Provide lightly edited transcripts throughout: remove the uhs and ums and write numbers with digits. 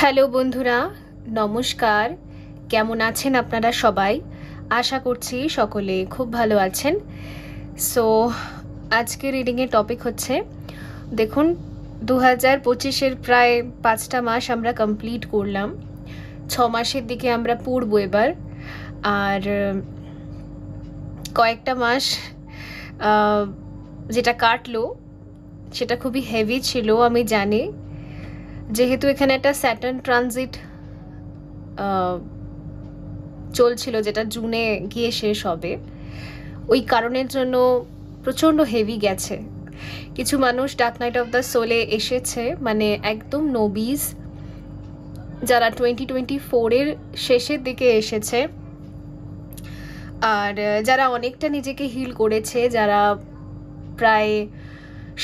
Hello বন্ধুরা, নমস্কার। কেমন আছেন আপনারা সবাই? আশা করছি সকলে খুব ভালো আছেন। সো আজকে রিডিংয়ের টপিক হচ্ছে, দেখুন 2025-এর প্রায় 5টা মাস আমরা কমপ্লিট করলাম। 6 মাসের দিকে আমরা পড়বো এবার। আর কয়েকটা মাস যেটা কাটলো সেটা খুবই হেভি ছিল, আমি জানি। যেহেতু এখানে একটা স্যাটার্ন ট্রানজিট চলছিল, যেটা জুনে গিয়ে শেষ হবে, ওই কারণের জন্য প্রচণ্ড হেভি গেছে। কিছু মানুষ ডার্ক নাইট অফ দ্য সোলে এসেছে, মানে একদম নবিজ, যারা 2024-এর শেষের দিকে এসেছে, আর যারা অনেকটা নিজেকে হিল করেছে, যারা প্রায়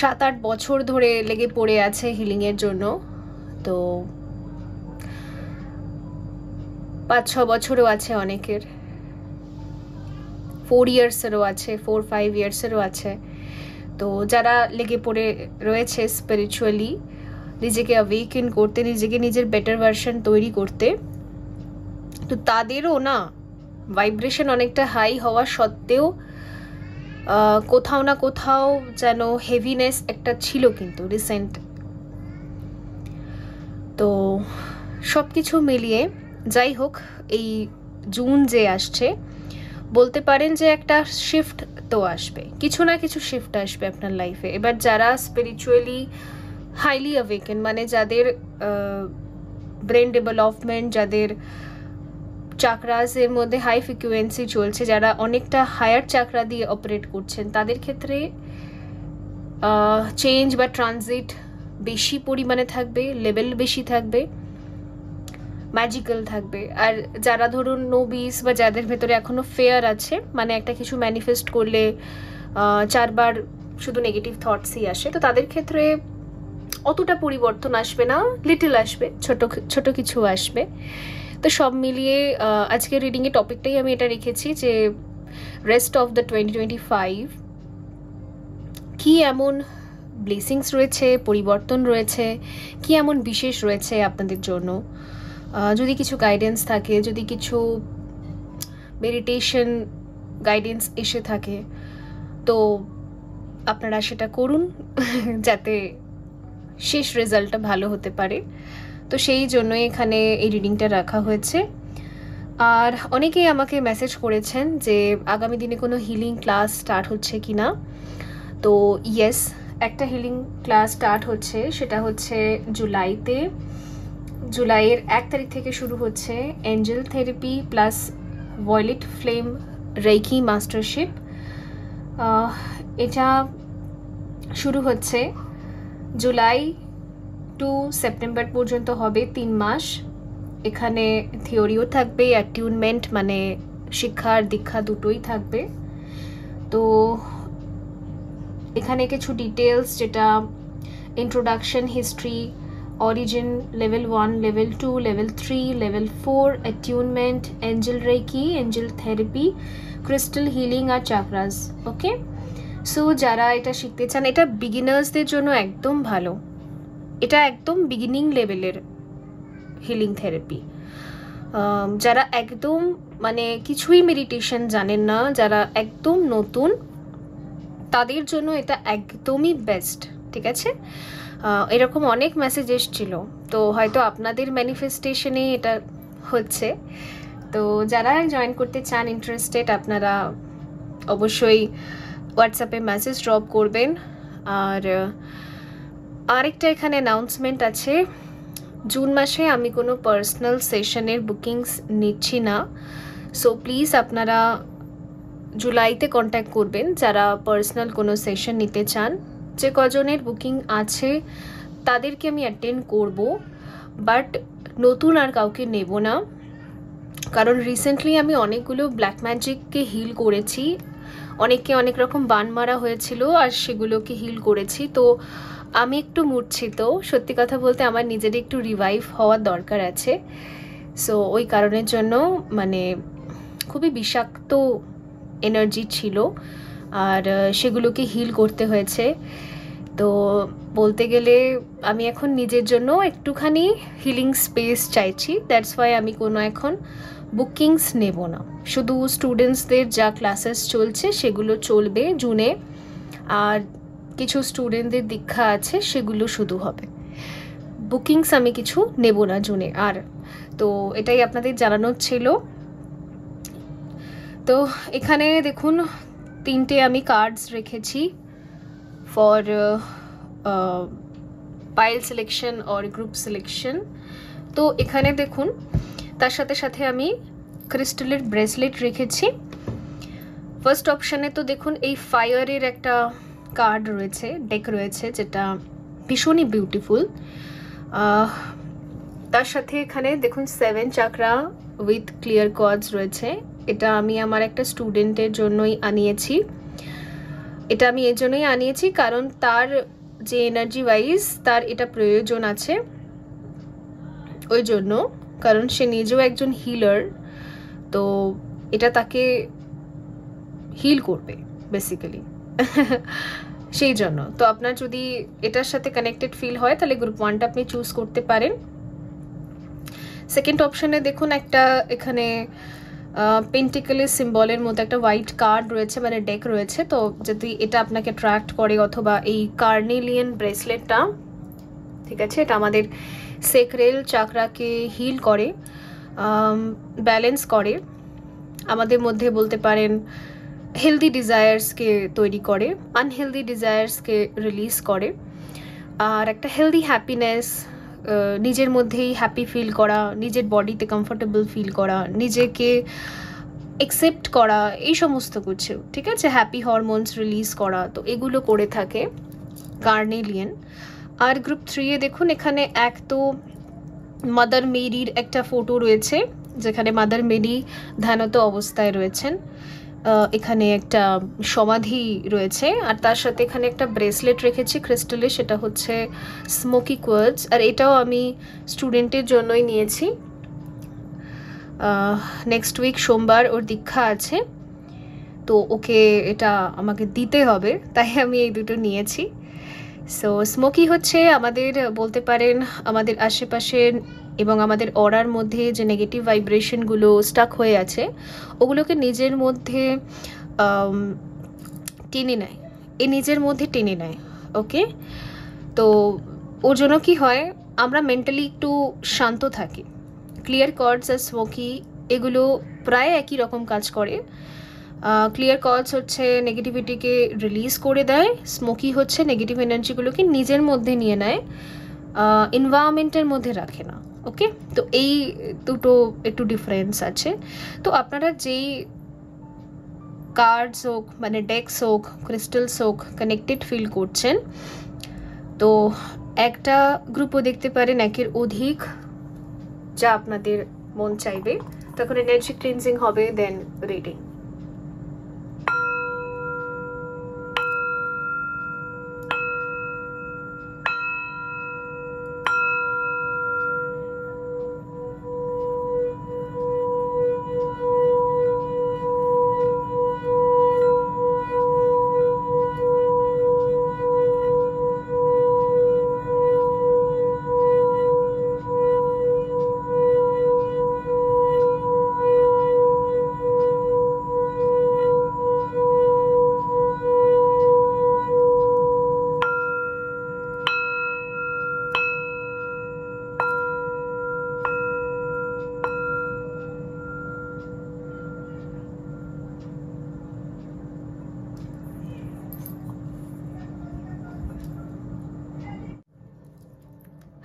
7-8 বছর ধরে লেগে পড়ে আছে হিলিংয়ের জন্য। তো 5-6 বছরও আছে অনেকের, 4 ইয়ার্সেরও আছে, 4-5 ইয়ার্সেরও আছে। তো যারা লেগে পড়ে রয়েছে স্পিরিচুয়ালি নিজেকে অ্যাওয়েকেন করতে, নিজেকে নিজের বেটার ভার্সন তৈরি করতে, তো তাদেরও না ভাইব্রেশন অনেকটা হাই হওয়া সত্ত্বেও কোথাও না কোথাও যেন হেভিনেস একটা ছিল কিন্তু রিসেন্ট। তো সব কিছু মিলিয়ে যাই হোক, এই জুন যে আসছে, বলতে পারেন যে একটা শিফট তো আসবে, কিছু না কিছু শিফট আসবে আপনার লাইফে। এবার যারা স্পিরিচুয়ালি হাইলি অ্যাওয়েকেন, মানে যাদের ব্রেন ডেভেলপমেন্ট, যাদের চাকরাসের মধ্যে হাই ফ্রিকুয়েন্সি চলছে, যারা অনেকটা হায়ার চাকরা দিয়ে অপারেট করছেন, তাদের ক্ষেত্রে চেঞ্জ বা ট্রানজিট বেশি পরিমাণে থাকবে, লেভেল বেশি থাকবে, ম্যাজিক্যাল থাকবে। আর যারা ধরুন নোবিস বা যাদের ভেতরে এখনো ফেয়ার আছে, মানে একটা কিছু ম্যানিফেস্ট করলে 4 বার শুধু নেগেটিভ থটসই আসে, তো তাদের ক্ষেত্রে অতটা পরিবর্তন আসবে না, লিটল আসবে, ছোট ছোট কিছু আসবে। তো সব মিলিয়ে আজকের রিডিংয়ের টপিকটাই আমি এটা রেখেছি যে রেস্ট অফ দ্য 2025 কি এমন ব্লেসিংস রয়েছে, পরিবর্তন রয়েছে, কি এমন বিশেষ রয়েছে আপনাদের জন্য। যদি কিছু গাইডেন্স থাকে, যদি কিছু মেডিটেশন গাইডেন্স এসে থাকে, তো আপনারা সেটা করুন যাতে শেষ রেজাল্টটা ভালো হতে পারে। তো সেই জন্যই এখানে এই রিডিংটা রাখা হয়েছে। আর অনেকেই আমাকে মেসেজ করেছেন যে আগামী দিনে কোনো হিলিং ক্লাস স্টার্ট হচ্ছে কি না। তো ইয়েস, একটা হিলিং ক্লাস স্টার্ট হচ্ছে, সেটা হচ্ছে জুলাইতে। জুলাইয়ের 1 তারিখ থেকে শুরু হচ্ছে angel therapy plus violet flame reiki mastership. এটা শুরু হচ্ছে জুলাই টু সেপ্টেম্বর পর্যন্ত হবে, 3 মাস। এখানে থিওরিও থাকবে, অ্যাটিউনমেন্ট মানে শিক্ষা আর দীক্ষা দুটোই থাকবে। তো এখানে কিছু ডিটেলস, যেটা introduction, history, origin, level 1, level 2, level 3, level 4, attunement, angel reiki, angel therapy, crystal healing আর চাকরাস। ওকে, সো যারা এটা শিখতে চান, এটা বিগিনার্সদের জন্য একদম ভালো, এটা একদম বিগিনিং লেভেলের হিলিং থেরাপি। যারা একদম মানে কিছুই মেডিটেশন জানেন না, যারা একদম নতুন, তাদের জন্য এটা একদমই বেস্ট। ঠিক আছে, এরকম অনেক মেসেজ এসেছিল, তো হয়তো আপনাদের ম্যানিফেস্টেশনে এটা হচ্ছে। তো যারা জয়েন করতে চান, ইন্টারেস্টেড, আপনারা অবশ্যই হোয়াটসঅ্যাপে মেসেজ ড্রপ করবেন। আর আরেকটা এখানে অ্যানাউন্সমেন্ট আছে, জুন মাসে আমি কোনো পার্সোনাল সেশনের বুকিংস নিচ্ছি না। সো প্লিজ আপনারা জুলাইতে কন্ট্যাক্ট করবেন যারা পার্সোনাল কোনো সেশন নিতে চান। যে কজনের বুকিং আছে তাদেরকে আমি অ্যাটেন্ড করব, বাট নতুন আর কাউকে নেব না, কারণ রিসেন্টলি আমি অনেকগুলো ব্ল্যাক ম্যাজিককে হিল করেছি, অনেককে অনেক রকম বান মারা হয়েছিল আর সেগুলোকে হিল করেছি। তো আমি একটু মূর্ছিত, সত্যি কথা বলতে আমার নিজের একটু রিভাইভ হওয়ার দরকার আছে। সো ওই কারণের জন্য মানে খুবই বিষাক্ত এনার্জি ছিল আর সেগুলোকে হিল করতে হয়েছে। তো বলতে গেলে আমি এখন নিজের জন্য একটুখানি হিলিং স্পেস চাইছি, দ্যাটস ওয়াই আমি কোনো এখন বুকিংস নেব না। শুধু স্টুডেন্টসদের যা ক্লাসেস চলছে সেগুলো চলবে জুনে, আর কিছু স্টুডেন্টদের দীক্ষা আছে সেগুলো শুধু হবে। বুকিংস আমি কিছু নেব না জুনে আর। তো এটাই আপনাদের জানানোর ছিল। তো এখানে দেখুন 3টে আমি কার্ডস রেখেছি for pile selection or group selection. তো এখানে দেখুন তার সাথে সাথে আমি ক্রিস্টালের ব্রেসলেট রেখেছি। ফার্স্ট অপশানে তো দেখুন এই ফায়ারের একটা কার্ড রয়েছে, ডেক রয়েছে, যেটা ভীষণই বিউটিফুল। তার সাথে এখানে দেখুন 7 চাকরা উইথ ক্লিয়ার কর্ডস রয়েছে। এটা আমি আমার একটা স্টুডেন্টের জন্যই আনিয়েছি। এটা আমি এর জন্যই আনিয়েছি কারণ তার যে এনার্জি ওয়াইজ তার এটা প্রয়োজন আছে, ওই জন্য, কারণ সে নিজেও একজন হিলার। তো এটা তাকে হিল করবে বেসিক্যালি, সেই জন্য। তো আপনার যদি এটার সাথে কানেক্টেড ফিল হয় তাহলে গ্রুপ 1টা আপনি চুজ করতে পারেন। সেকেন্ড অপশানে দেখুন একটা এখানে পেন্টিকলের সিম্বলের মতো একটা হোয়াইট কার্ড রয়েছে, মানে ডেক রয়েছে। তো যদি এটা আপনাকে অ্যাট্রাক্ট করে, অথবা এই কার্নেলিয়ান ব্রেসলেটটা, ঠিক আছে, এটা আমাদের সেক্রেল চাকরাকে হিল করে, ব্যালেন্স করে, আমাদের মধ্যে বলতে পারেন হেলদি ডিজায়ার্সকে তৈরি করে, আনহেলদি ডিজায়ার্সকে রিলিজ করে, আর একটা হেলদি হ্যাপিনেস, নিজের মধ্যেই হ্যাপি ফিল করা, নিজের বডিতে কমফোর্টেবল ফিল করা, নিজেকে অ্যাকসেপ্ট করা, এই সমস্ত কিছু, ঠিক আছে, হ্যাপি হরমোনস রিলিজ করা, তো এগুলো করে থাকে কার্নেলিয়ান। আর গ্রুপ 3-এ দেখুন এখানে এক তো মাদার মেরির একটা ফটো রয়েছে, যেখানে মাদার মেরি ধ্যানত অবস্থায় রয়েছেন। এখানে একটা সমাধি রয়েছে, আর তার সাথে এখানে একটা ব্রেসলেট রেখেছি ক্রিস্টালে, সেটা হচ্ছে স্মোকি কোয়ার্টজ, আর এটাও আমি স্টুডেন্টের জন্যই নিয়েছি। নেক্সট উইক সোমবার ওর দীক্ষা আছে, তো ওকে এটা আমাকে দিতে হবে, তাই আমি এই দুটো নিয়েছি। সো স্মোকি হচ্ছে আমাদের বলতে পারেন আমাদের আশেপাশের এবং আমাদের অরার মধ্যে যে নেগেটিভ ভাইব্রেশনগুলো স্টাক হয়ে আছে ওগুলোকে নিজের মধ্যে টেনে নেয়, নিজের মধ্যে টেনে নেয়। ওকে, তো ওর জন্য কি হয়, আমরা মেন্টালি একটু শান্ত থাকি। ক্লিয়ার কর্ডস আর স্মোকি এগুলো প্রায় একই রকম কাজ করে। ক্লিয়ার কর্ডস হচ্ছে নেগেটিভিটিকে রিলিজ করে দেয়, স্মোকি হচ্ছে নেগেটিভ এনার্জিগুলোকে নিজের মধ্যে নিয়ে নেয়, এনভায়রনমেন্টের মধ্যে রাখে না। ওকে, তো এই দুটো একটু ডিফারেন্স আছে। তো আপনারা যেই কার্ডস হোক, মানে ডেকস হোক, ক্রিস্টালস হোক, কানেক্টেড ফিল করছেন, তো একটা গ্রুপও দেখতে পারেন একের অধিক, যা আপনাদের মন চাইবে, তখন এনার্জি ক্লিনজিং হবে, দেন রিডিং।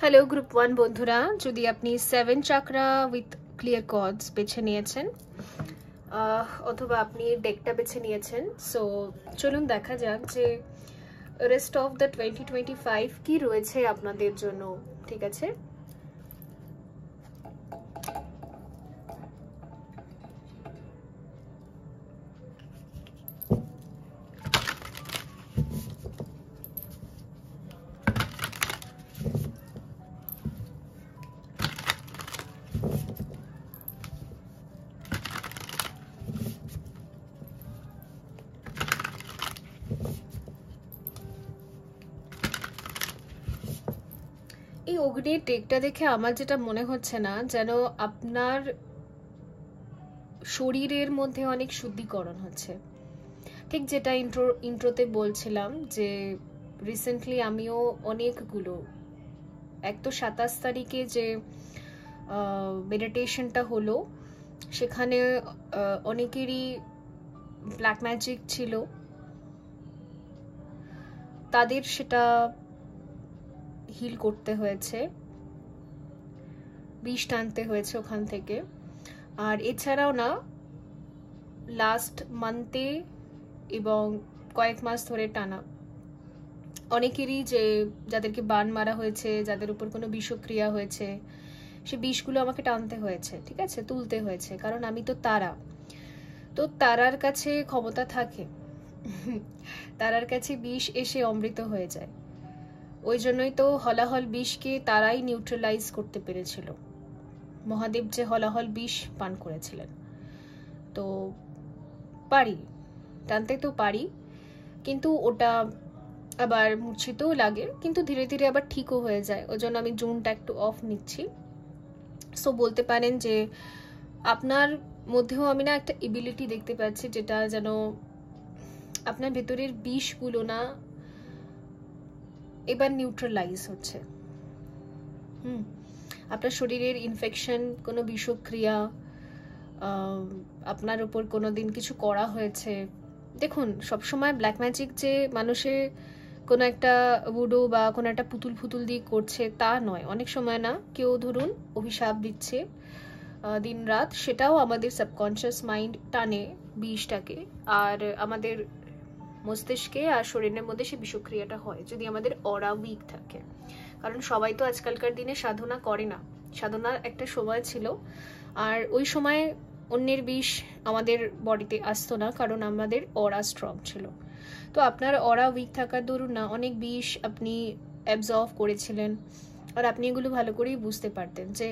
হ্যালো গ্রুপ 1 বন্ধুরা, যদি আপনি 7 চাকরা উইথ ক্লিয়ার কর্ডস বেছে নিয়েছেন অথবা আপনি ডেকটা বেছে নিয়েছেন, সো চলুন দেখা যাক যে রেস্ট অফ দ্য 2025 কি রয়েছে আপনাদের জন্য। ঠিক আছে, এই অগ্নির টেকটা দেখে আমার যেটা মনে হচ্ছে না যেন আপনার শরীরের মধ্যে অনেক শুদ্ধিকরণ হচ্ছে, ঠিক যেটা ইন্ট্রোতে বলছিলাম যে রিসেন্টলি আমিও অনেকগুলো, এক তো 27 তারিখে যে মেডিটেশনটা হলো সেখানে অনেকেরই ব্ল্যাক ম্যাজিক ছিল, তাদের সেটা হিল করতে হয়েছে, বিষ টানতে হয়েছে ওখান থেকে। আর এছাড়াও না, লাস্ট মান্থে এবং কয়েক মাস ধরে টানা অনেকেরই যে যাদেরকে বান মারা হয়েছে, যাদের উপর কোনো বিষক্রিয়া হয়েছে, সে বিষগুলো আমাকে টানতে হয়েছে, ঠিক আছে, তুলতে হয়েছে, কারণ আমি তো তারা, তো তারার কাছে ক্ষমতা থাকে, তারার কাছে বিষ এসে অমৃত হয়ে যায়। ওই জন্যই তো হলাহল বিষকে তারাই নিউট্রালাইজ করতে পেরেছিল, মহাদেব যে হলাহল বিষ পান করেছিলেন। তো পারি, টানতে তো পারি, কিন্তু ওটা আবার মূর্ছিতও লাগে, কিন্তু ধীরে ধীরে আবার ঠিকও হয়ে যায়। ওই জন্য আমি জুনটা একটু অফ নিচ্ছি। সো বলতে পারেন যে আপনার মধ্যেও আমি না একটা এবিলিটি দেখতে পাচ্ছি, যেটা যেন আপনার ভেতরের বিষগুলো না এবার নিউট্রালাইজ হচ্ছে। আপনার শরীরের ইনফেকশন, কোনো বিষক্রিয়া, আপনার উপর কোনো দিন কিছু করা হয়েছে। দেখুন, সবসময় ব্ল্যাক ম্যাজিক যে মানুষের কোনো একটা বুডো বা কোনো একটা পুতুল ফুতুল দিয়ে করছে তা নয়। অনেক সময় না, কেউ ধরুন অভিশাপ দিচ্ছে দিন রাত, সেটাও আমাদের সাবকনশিয়াস মাইন্ড টানে বিষটাকে, আর আমাদের মস্তিষ্কে আর শরীরের মধ্যে সে বিষক্রিয়াটা হয় যদি আমাদের অরা উইক থাকে। কারণ সবাই তো আজকালকার দিনে সাধনা করে না, সাধনার একটা সময় ছিল, আর ওই সময় অন্যের বিষ আমাদের বডিতে আসতো না, কারণ আমাদের অরা স্ট্রং ছিল। তো আপনার অরা উইক থাকার দরুন না অনেক বিষ আপনি অ্যাবজর্ভ করেছিলেন, আর আপনি এগুলো ভালো করেই বুঝতে পারতেন যে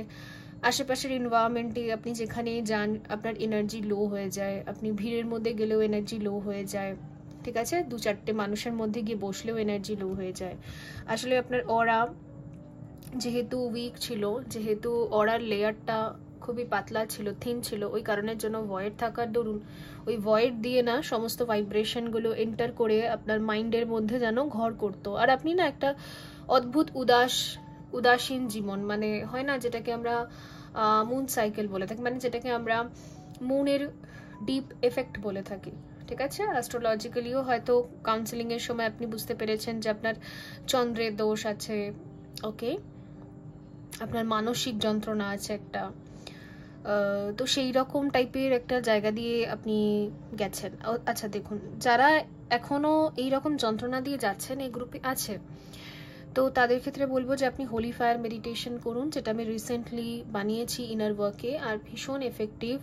আশেপাশের এনভায়রনমেন্টে আপনি যেখানে যান আপনার এনার্জি লো হয়ে যায়, আপনি ভিড়ের মধ্যে গেলেও এনার্জি লো হয়ে যায়, ঠিক আছে, 2-4টে মানুষের মধ্যে গিয়ে বসলেও এনার্জি লো হয়ে যায়। আসলে আপনার অরা যেহেতু উইক ছিল, যেহেতু অরার লেয়ারটা খুবই পাতলা ছিল, থিন ছিল, ওই কারণের জন্য ভয়েড থাকার দরুন ওই ভয়েড দিয়ে না সমস্ত ভাইব্রেশনগুলো এন্টার করে আপনার মাইন্ডের মধ্যে যেন ঘর করতো, আর আপনি না একটা অদ্ভুত উদাসীন জীবন, মানে হয় না যেটাকে আমরা মুন সাইকেল বলে থাকি, মানে যেটাকে আমরা মুনের ডিপ এফেক্ট বলে থাকি, ঠিক আছে। অ্যাস্ট্রোলজিক্যালিও হয়তো কাউন্সেলিং এর সময় আপনি বুঝতে পেরেছেন যে আপনার চন্দ্রের দোষ আছে, ওকে, আপনার মানসিক যন্ত্রণা আছে একটা, তো সেই রকম টাইপের একটা জায়গা দিয়ে আপনি গেছেন। আচ্ছা দেখুন, যারা এখনো এই রকম যন্ত্রণা দিয়ে যাচ্ছেন এই গ্রুপে আছে, তো তাদের ক্ষেত্রে বলবো যে আপনি হোলি ফায়ার মেডিটেশন করুন, যেটা আমি রিসেন্টলি বানিয়েছি ইনার ওয়ার্কে, আর ভীষণ এফেক্টিভ।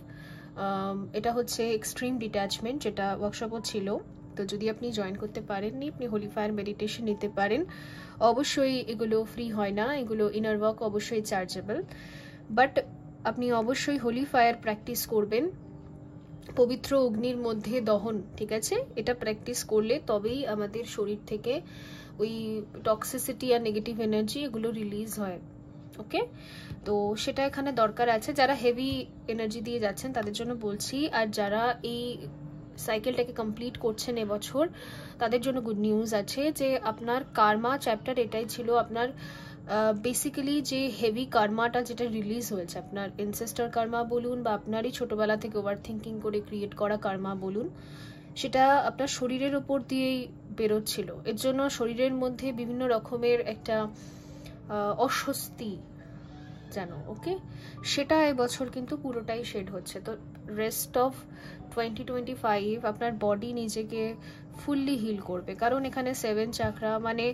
এটা হচ্ছে এক্সট্রিম ডিট্যাচমেন্ট, যেটা ওয়ার্কশপও ছিল। তো যদি আপনি জয়েন করতে পারেননি, আপনি হোলি ফায়ার মেডিটেশন নিতে পারেন। অবশ্যই এগুলো ফ্রি হয় না, এগুলো ইনার ওয়ার্ক অবশ্যই চার্জেবল, বাট আপনি অবশ্যই হোলি ফায়ার প্র্যাকটিস করবেন, পবিত্র অগ্নির মধ্যে দহন, ঠিক আছে, এটা প্র্যাকটিস করলে তবেই আমাদের শরীর থেকে ওই টক্সিসিটি আর নেগেটিভ এনার্জি এগুলো রিলিজ হয়, ওকে। তো সেটা এখানে দরকার আছে। যারা হেভি এনার্জি দিয়ে যাচ্ছেন তাদের জন্য বলছি, আর যারা এই সাইকেলটাকে কমপ্লিট করছেন এবছর তাদের জন্য গুড নিউজ আছে যে আপনার কার্মা চ্যাপ্টার এটাই ছিল, আপনার বেসিক্যালি যে হেভি কার্মাটা যেটা রিলিজ হয়েছে, আপনার এনসেস্টার কার্মা বলুন বা আপনারই ছোটবেলা থেকে ওভার থিঙ্কিং করে ক্রিয়েট করা কার্মা বলুন, সেটা আপনার শরীরের উপর দিয়েই বেরোচ্ছিল। এর জন্য শরীরের মধ্যে বিভিন্ন রকমের একটা অস্বস্তি জানো, ওকে, সেটা এবছর কিন্তু পুরোটাই শেড হচ্ছে। তো রেস্ট অফ 2025 আপনার বডি নিজেকে ফুললি হিল করবে, কারণ এখানে 7 চাকরা, মানে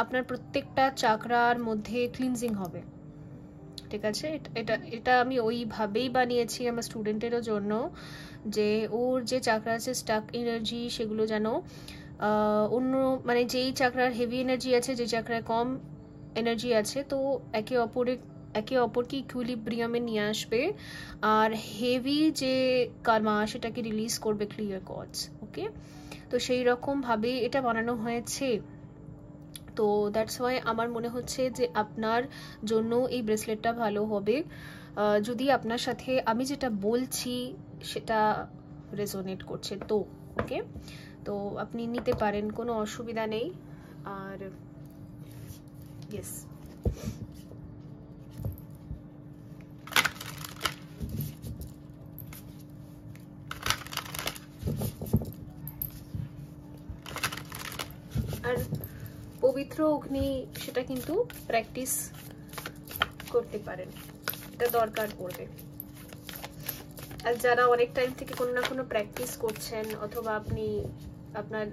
আপনার প্রত্যেকটা চাকরার মধ্যে ক্লিনজিং হবে, ঠিক আছে। এটা এটা আমি ওইভাবেই বানিয়েছি আমার স্টুডেন্টেরও জন্য, যে ওর যে চাকরা আছে স্টাক এনার্জি সেগুলো যেন অন্য, মানে যেই চাকরার হেভি এনার্জি আছে, যে চাকরায় কম এনার্জি আছে, তো একে অপরকে ইকুইলিব্রিয়ামে নিয়ে আসবে, আর হেভি যে কার্মা সেটাকে রিলিজ করবে ক্লিয়ার কর্ডস, ওকে। তো সেই রকম ভাবে এটা বানানো হয়েছে। তো দ্যাটস ওয়াই আমার মনে হচ্ছে যে আপনার জন্য এই ব্রেসলেটটা ভালো হবে, যদি আপনার সাথে আমি যেটা বলছি সেটা রেজোনেট করছে তো। ওকে, তো আপনি নিতে পারেন, কোনো অসুবিধা নেই। আর ইয়েস, আর পবিত্র অগ্নি সেটা কিন্তু প্র্যাকটিস করতে পারেন, এটা দরকার পড়বে। আর যারা অনেক টাইম থেকে কোনো না কোনো প্র্যাকটিস করছেন, অথবা আপনি আপনার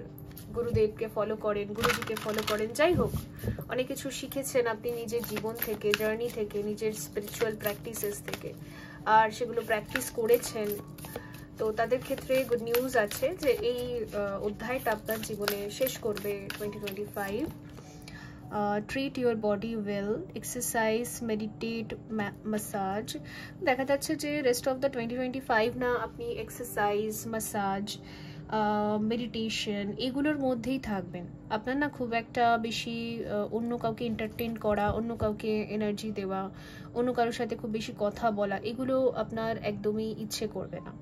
গুরুদেবকে ফলো করেন, গুরুজিকে ফলো করেন, যাই হোক অনেক কিছু শিখেছেন আপনি নিজের জীবন থেকে, জার্নি থেকে, নিজের স্পিরিচুয়াল প্র্যাকটিসেস থেকে, আর সেগুলো প্র্যাকটিস করেছেন, তো তাদের ক্ষেত্রে গুড নিউজ আছে যে এই অধ্যায়টা আপনার জীবনে শেষ করবে 2025। Treat your body well, exercise, meditate, massage. দেখা যাচ্ছে যে রেস্ট অফ দ্য 2025 না আপনি এক্সারসাইজ, মাসাজ, মেডিটেশন এগুলোর মধ্যেই থাকবেন। আপনার না খুব একটা বেশি অন্য কাউকে এন্টারটেইন করা, অন্য কাউকে এনার্জি দেওয়া, অন্য কারোর সাথে খুব বেশি কথা বলা, এগুলো আপনার একদমই ইচ্ছে করবে না।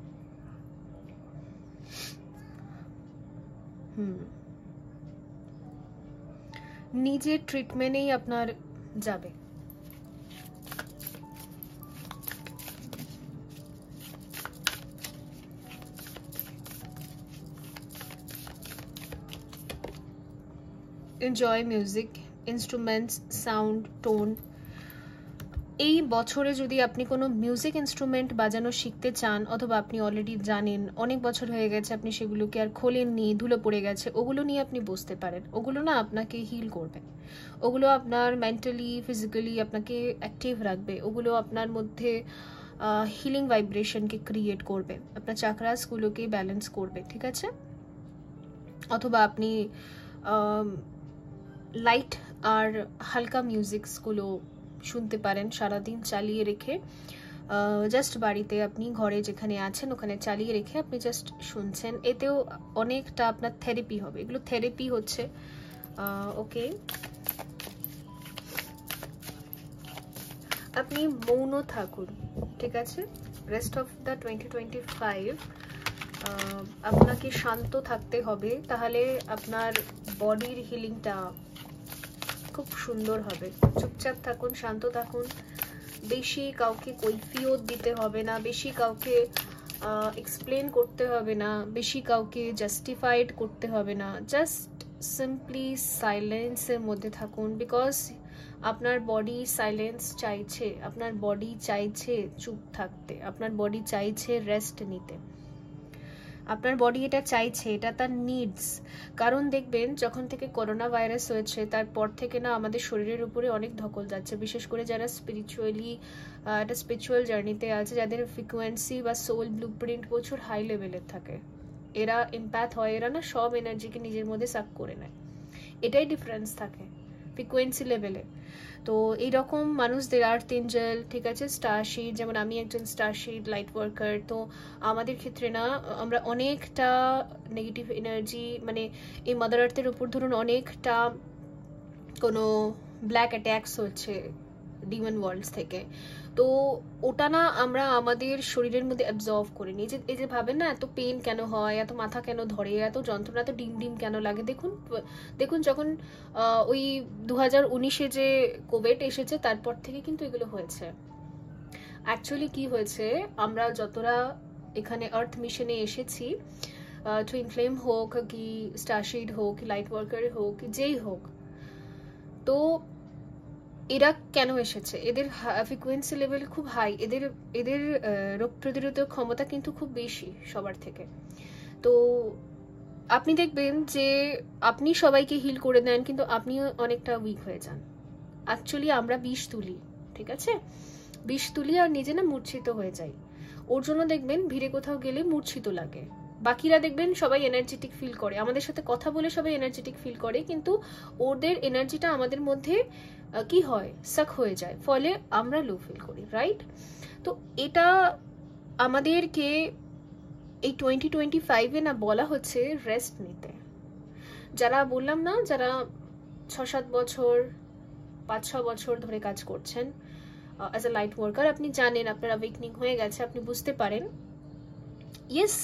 নিজের ট্রিটমেন্টেই আপনার যাবে। Enjoy music, instruments, sound, tone. এই বছরে যদি আপনি কোনো মিউজিক ইনস্ট্রুমেন্ট বাজানো শিখতে চান, অথবা আপনি অলরেডি জানেন, অনেক বছর হয়ে গেছে আপনি সেগুলোকে আর খোলেননি, ধুলো পড়ে গেছে, ওগুলো নিয়ে আপনি বসতে পারেন। ওগুলো না আপনাকে হিল করবে, ওগুলো আপনার মেন্টালি, ফিজিক্যালি আপনাকে অ্যাক্টিভ রাখবে, ওগুলো আপনার মধ্যে হিলিং ভাইব্রেশনকে ক্রিয়েট করবে, আপনার চাকরাসগুলোকে ব্যালেন্স করবে, ঠিক আছে? অথবা আপনি লাইট আর হালকা মিউজিকসগুলো শুনতে পারেন সারাদিন চালিয়ে রেখে, জাস্ট বাড়িতে আপনি ঘরে যেখানে আছেন ওখানে চালিয়ে রেখে আপনি জাস্ট শুনছেন, এতেও অনেকটা আপনার থেরাপি হবে। এগুলো থেরাপি হচ্ছে। ওকে, আপনি মৌন থাকুন, ঠিক আছে? রেস্ট অফ দ্য 2025 আপনাকে শান্ত থাকতে হবে, তাহলে আপনার বডির হিলিংটা খুব সুন্দর হবে। চুপচাপ থাকুন, শান্ত থাকুন, বেশি কাউকে কৈফিয়ত দিতে হবে না, বেশি কাউকে এক্সপ্লেন করতে হবে না, বেশি কাউকে জাস্টিফাইড করতে হবে না, জাস্ট সিম্পলি সাইলেন্সের মধ্যে থাকুন। বিকজ আপনার বডি সাইলেন্স চাইছে, আপনার বডি চাইছে চুপ থাকতে, আপনার বডি চাইছে রেস্ট নিতে, আপনার বডি এটা চাইছে, এটা তার নিডস। কারণ দেখবেন যখন থেকে করোনা ভাইরাস হয়েছে তারপর থেকে না আমাদের শরীরের উপরে অনেক ধকল যাচ্ছে, বিশেষ করে যারা স্পিরিচুয়ালি একটা স্পিরিচুয়াল জার্নিতে আছে, যাদের ফ্রিকোয়েন্সি বা সোল ব্লুপ্রিন্ট প্রচুর হাই লেভেলের থাকে, এরা ইম্প্যাথ হয়, এরা না সব এনার্জিকে নিজের মধ্যে সাক করে নেয়, এটাই ডিফারেন্স থাকে ফ্রিকোয়েন্সি লেভেলে। তো এইরকম মানুষদের আর্থ এঞ্জেল, ঠিক আছে, স্টারশিট, যেমন আমি একজন স্টারশিট লাইট ওয়ার্কার, তো আমাদের ক্ষেত্রে না আমরা অনেকটা নেগেটিভ এনার্জি, মানে এই মাদার আর্থের উপর ধরুন অনেকটা কোনো ব্ল্যাক অ্যাট্যাকস হচ্ছে ডিমন ওয়ার্ল্ডস থেকে, তো ওটা না আমরা আমাদের শরীরের মধ্যে অ্যাবজর্ভ করে নিই। যে এই যে ভাবেন না এত পেন কেন হয়, এত মাথা কেন ধরে, এত যন্ত্রণা, এত ডিম ডিম কেন লাগে, দেখুন যখন ওই 2019-এ যে কোভিড এসেছে তারপর থেকে কিন্তু এগুলো হয়েছে। অ্যাকচুয়ালি কি হয়েছে, আমরা যতটা এখানে আর্থ মিশনে এসেছি, টুইন ফ্লেম হোক কি স্টারশিট হোক কি লাইট ওয়ার্কার হোক কি যেই হোক, তো এরা কেন এসেছে, এদের ফ্রিকোয়েন্সি লেভেল খুব হাই, এদের রোগ প্রতিরোধক ক্ষমতা কিন্তু খুব বেশি সবার থেকে। তো আপনি দেখবেন যে আপনি সবাইকে হিল করে দেন কিন্তু আপনিও অনেকটা উইক হয়ে যান। অ্যাকচুয়ালি আমরা বিষ তুলি, ঠিক আছে, বিষ তুলি আর নিজে না মূর্ছিত হয়ে যাই। ওর জন্য দেখবেন ভিড়ে কোথাও গেলে মূর্ছিত লাগে, বাকিরা দেখবেন সবাই এনার্জেটিক ফিল করে, আমাদের সাথে কথা বলে সবাই এনার্জেটিক ফিল করে, কিন্তু ওদের এনার্জিটা আমাদের মধ্যে কি হয়, সাক হয়ে যায়, ফলে আমরা লো ফিল করি, রাইট? তো এটা আমাদেরকে এই 2025-এ না বলা হচ্ছে রেস্ট নিতে। যারা বললাম না, যারা 6-7 বছর 5-6 বছর ধরে কাজ করছেন অ্যাজ এ লাইট ওয়ার্কার, আপনি জানেন আপনার অ্যাওয়েকনিং হয়ে গেছে, আপনি বুঝতে পারেন ইয়েস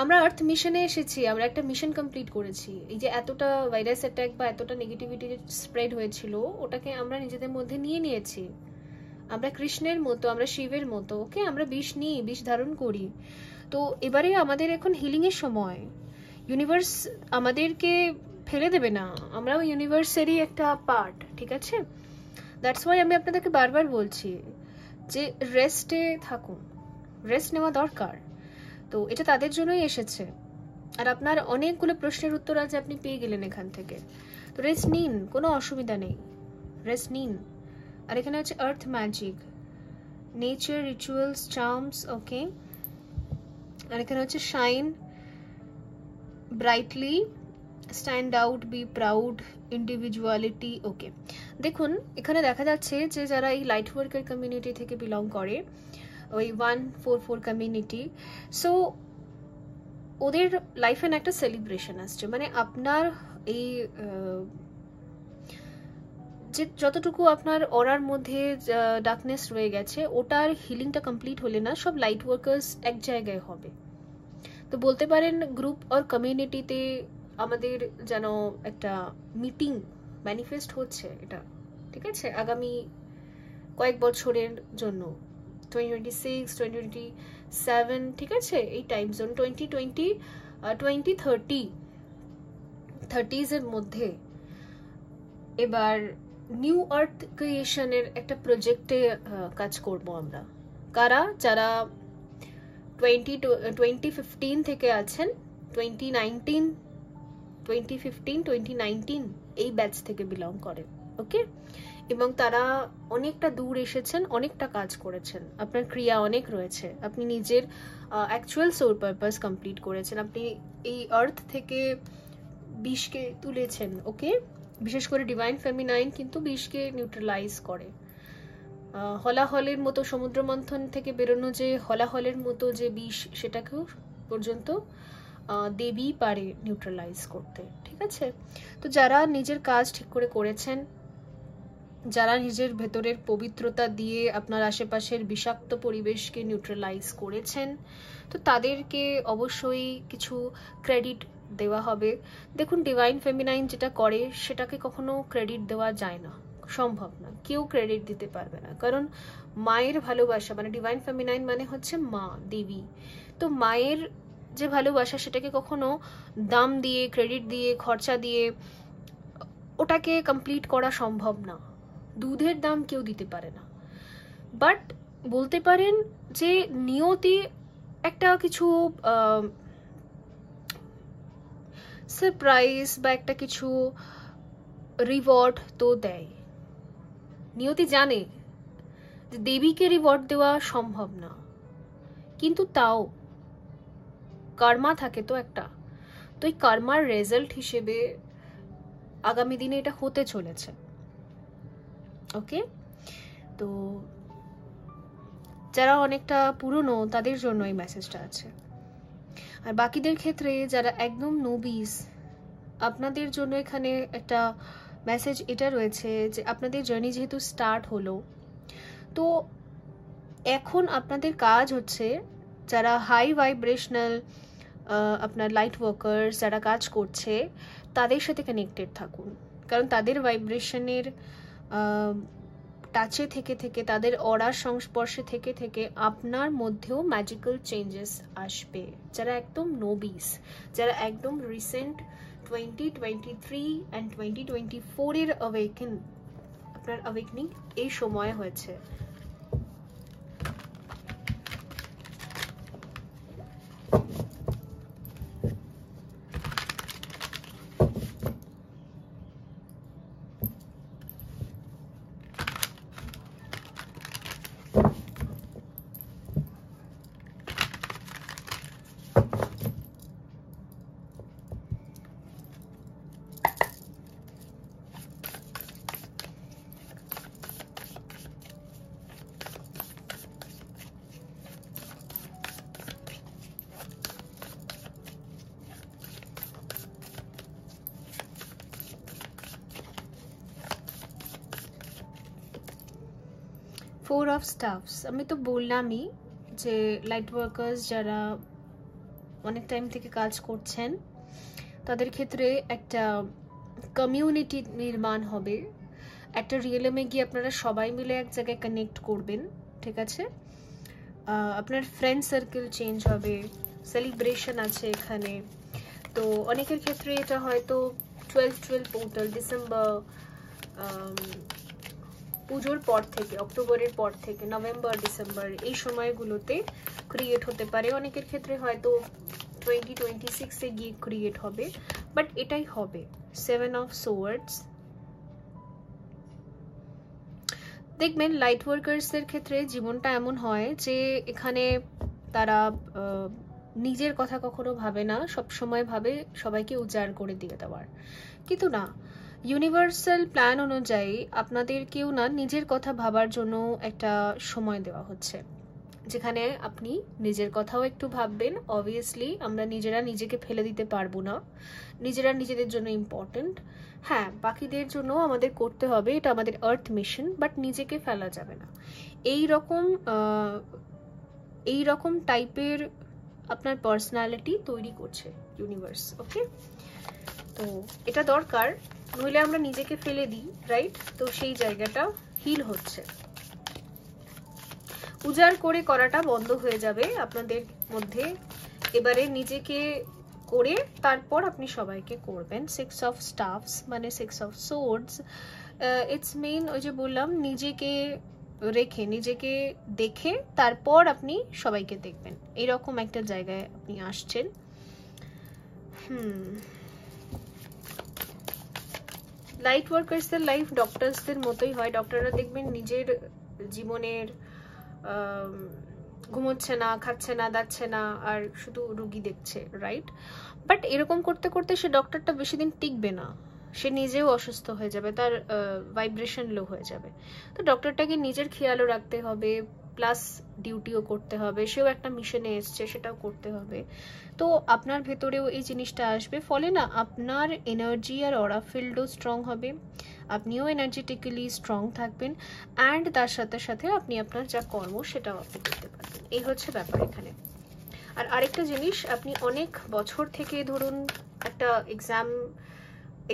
আমরা আর্থ মিশনে এসেছি, আমরা একটা মিশন কমপ্লিট করেছি। এই যে এতটা ভাইরাস অ্যাটাক বা এতটা নেগেটিভিটি স্প্রেড হয়েছিল, ওটাকে আমরা নিজেদের মধ্যে নিয়ে নিয়েছি। আমরা কৃষ্ণের মতো, আমরা শিবের মতো, ওকে, আমরা বিষ নিই, বিষ ধারণ করি। তো এবারে আমাদের এখন হিলিংয়ের সময়। ইউনিভার্স আমাদেরকে ফেলে দেবে না, আমরাও ইউনিভার্সেরই একটা পার্ট, ঠিক আছে? দ্যাটস ওয়াই আমি আপনাদেরকে বারবার বলছি যে রেস্টে থাকুন, রেস্ট নেওয়া দরকার। তো এটা তাদের জন্যই এসেছে। আর আপনার অনেকগুলো প্রশ্নের উত্তর আজ আপনি পেয়ে গেলেন এখান থেকে। তো রেস্ট নিন, কোনো অসুবিধা নেই, রেস্ট নিন। আর এখানে হচ্ছে earth magic, nature, rituals, charms, okay. আর এখানে হচ্ছে shine brightly, stand out, be proud, individuality, okay. দেখুন এখানে দেখা যাচ্ছে যে যারা এই লাইট ওয়ার্কার কমিউনিটি থেকে বিলং করে, ওই 144 কমিউনিটি, সো ওদের লাইফে একটা সেলিব্রেশন আসছে। মানে আপনার এই যে যতটুকু আপনার অরার মধ্যে ডার্কনেস রয়ে গেছে, ওটার হিলিংটা কমপ্লিট হলে না সব লাইট ওয়ার্কার্স এক জায়গায় হবে। তো বলতে পারেন গ্রুপ আর কমিউনিটিতে আমাদের যেন একটা মিটিং ম্যানিফেস্ট হচ্ছে, এটা ঠিক আছে আগামী কয়েক বছরের জন্য, 2026, 2027, ঠিক আছে, এই টাইম জোন 2020, 2030 এর মধ্যে। এবার নিউ আর্থ ক্রিয়েশনের একটা প্রজেক্টে কাজ করব আমরা। কারা? যারা 2015 থেকে আছেন, 2019 এই ব্যাচ থেকে বিলং করেন, ওকে। এবং তারা অনেকটা দূর এসেছেন, অনেকটা কাজ করেছেন, আপনার ক্রিয়া অনেক রয়েছে, আপনি নিজের অ্যাকচুয়াল সোল পারপাস কমপ্লিট করেছেন, আপনি এই আর্থ থেকে বিষকে তুলেছেন, ওকে। বিশেষ করে ডিভাইন ফেমিনাইন কিন্তু বিষকে নিউট্রালাইজ করে। হলাহলের মতো, সমুদ্র মন্থন থেকে বেরোনো যে হলাহলের মতো যে বিষ, সেটাকেও পর্যন্ত দেবী পারে নিউট্রালাইজ করতে, ঠিক আছে? তো যারা নিজের কাজ ঠিক করে করেছেন, যারা নিজের ভেতরের পবিত্রতা দিয়ে আপনার আশেপাশের বিষাক্ত পরিবেশকে নিউট্রালাইজ করেছেন, তো তাদেরকে অবশ্যই কিছু ক্রেডিট দেওয়া হবে। দেখুন ডিভাইন ফেমিনাইন যেটা করে সেটাকে কখনো ক্রেডিট দেওয়া যায় না, সম্ভব না, কেউ ক্রেডিট দিতে পারবে না। কারণ মায়ের ভালোবাসা, মানে ডিভাইন ফেমিনাইন মানে হচ্ছে মা, দেবী। তো মায়ের যে ভালোবাসা সেটাকে কখনো দাম দিয়ে, ক্রেডিট দিয়ে, খরচা দিয়ে ওটাকে কমপ্লিট করা সম্ভব না। দুধের দাম কেউ দিতে পারে না। বাট বলতে পারেন যে নিয়তি একটা কিছু সারপ্রাইজ বা একটা কিছু রিওয়ার্ড তো দেয়। নিয়তি জানে যে দেবীকে রিওয়ার্ড দেওয়া সম্ভব না, কিন্তু তাও কর্মা থাকে তো একটা, তো এই কর্মার রেজাল্ট হিসেবে আগামী দিনে এটা হতে চলেছে, ওকে। তো যারা অনেকটা পুরনো তাদের জন্য এই মেসেজটা আছে। আর বাকিদের ক্ষেত্রে যারা একদম নোবিস, আপনাদের জন্য এখানে একটা মেসেজ এটা রয়েছে যে আপনাদের জার্নি যেহেতু স্টার্ট হলো, তো এখন আপনাদের কাজ হচ্ছে যারা হাই ভাইব্রেশনাল আপনার লাইট ওয়ার্কার্স যারা কাজ করছে তাদের সাথে কানেক্টেড থাকুন। কারণ তাদের ভাইব্রেশনের টাচে থেকে থেকে, তাদের অরার সংস্পর্শে থেকে থেকে আপনার মধ্যেও ম্যাজিক্যাল চেঞ্জেস আসবে। যারা একদম নোবিস, যারা একদম রিসেন্ট 2023 অ্যান্ড 2024 এর আপনার অ্যাওয়েকনিং এই সময় হয়েছে। 4 অফ স্টাফস, আমি তো বললামই যে লাইট ওয়ার্কার্স যারা অনেক টাইম থেকে কাজ করছেন তাদের ক্ষেত্রে একটা কমিউনিটি নির্মাণ হবে, একটা রিয়েলমে গিয়ে আপনারা সবাই মিলে এক জায়গায় কানেক্ট করবেন, ঠিক আছে? আপনার ফ্রেন্ড সার্কেল চেঞ্জ হবে, সেলিব্রেশন আছে এখানে। তো অনেকের ক্ষেত্রে এটা হয়তো 12/12 পোর্টাল ডিসেম্বর পুজোর পর থেকে, অক্টোবরের পর থেকে নভেম্বর ডিসেম্বর এই সময়গুলোতে ক্রিয়েট হতে পারে। অনেকের ক্ষেত্রে হয়তো 2026-এ গিয়ে ক্রিয়েট হবে, বাট এটাই হবে। 7 অফ সোয়ার্ডস, দেখবেন লাইট ওয়ার্কার্সের ক্ষেত্রে জীবনটা এমন হয় যে এখানে তারা নিজের কথা কখনো ভাবে না, সব সময় ভাবে সবাইকে উজাড় করে দিয়ে দেওয়ার। কিন্তু না, ইউনিভার্সাল প্ল্যান অনুযায়ী আপনাদেরকেও না নিজের কথা ভাবার জন্য একটা সময় দেওয়া হচ্ছে, যেখানে আপনি নিজের কথাও একটু ভাববেন। অবভিয়াসলি আমরা নিজেরা নিজেকে ফেলে দিতে পারবো না, নিজেরা নিজেদের জন্য ইম্পর্টেন্ট। হ্যাঁ, বাকিদের জন্য আমাদের করতে হবে, এটা আমাদের আর্থ মিশন, বাট নিজেকে ফেলা যাবে না। এই রকম টাইপের আপনার পার্সোনালিটি তৈরি করছে ইউনিভার্স, ওকে? তো এটা দরকার, নইলে আমরা নিজেকে ফেলে দিই, রাইট? তো সেই জায়গাটা হিল হচ্ছে, উজাড় করে করাটা বন্ধ হয়ে যাবে আপনাদের মধ্যে। এবারে নিজেকে করে তারপর আপনি সবাইকে করবেন। 6 অফ স্টাফস মানে 6 অফ সোর্ডস, ইটস মেইন ওই যে বললাম, নিজেকে রেখে নিজেকে দেখে তারপর আপনি সবাইকে দেখবেন, এরকম একটা জায়গায় আপনি আসছেন। লাইট ওয়ার্কার্সদের লাইফ ডক্টরসদের মতোই হয়। ডক্টররা দেখবেন নিজের জীবনের ঘুমোচ্ছে না, খাচ্ছে না, দাচ্ছে না, আর শুধু রুগী দেখছে, রাইট? বাট এরকম করতে করতে সে ডক্টরটা বেশি দিন টিকবে না, সে নিজেও অসুস্থ হয়ে যাবে, তার ভাইব্রেশন লো হয়ে যাবে। তো ডক্টরটাকে নিজের খেয়ালও রাখতে হবে, প্লাস ডিউটিও করতে হবে, সেও একটা মিশনে এসছে, সেটাও করতে হবে। তো আপনার ভেতরেও এই জিনিসটা আসবে, ফলে না আপনার এনার্জি আর অরা ফিল্ডও স্ট্রং হবে, আপনিও এনার্জেটিক্যালি স্ট্রং থাকবেন, অ্যান্ড তার সাথে সাথে আপনি আপনার যা কর্ম সেটাও আপনি করতে পারবেন। এই হচ্ছে ব্যাপার এখানে। আর আরেকটা জিনিস, আপনি অনেক বছর থেকে ধরুন একটা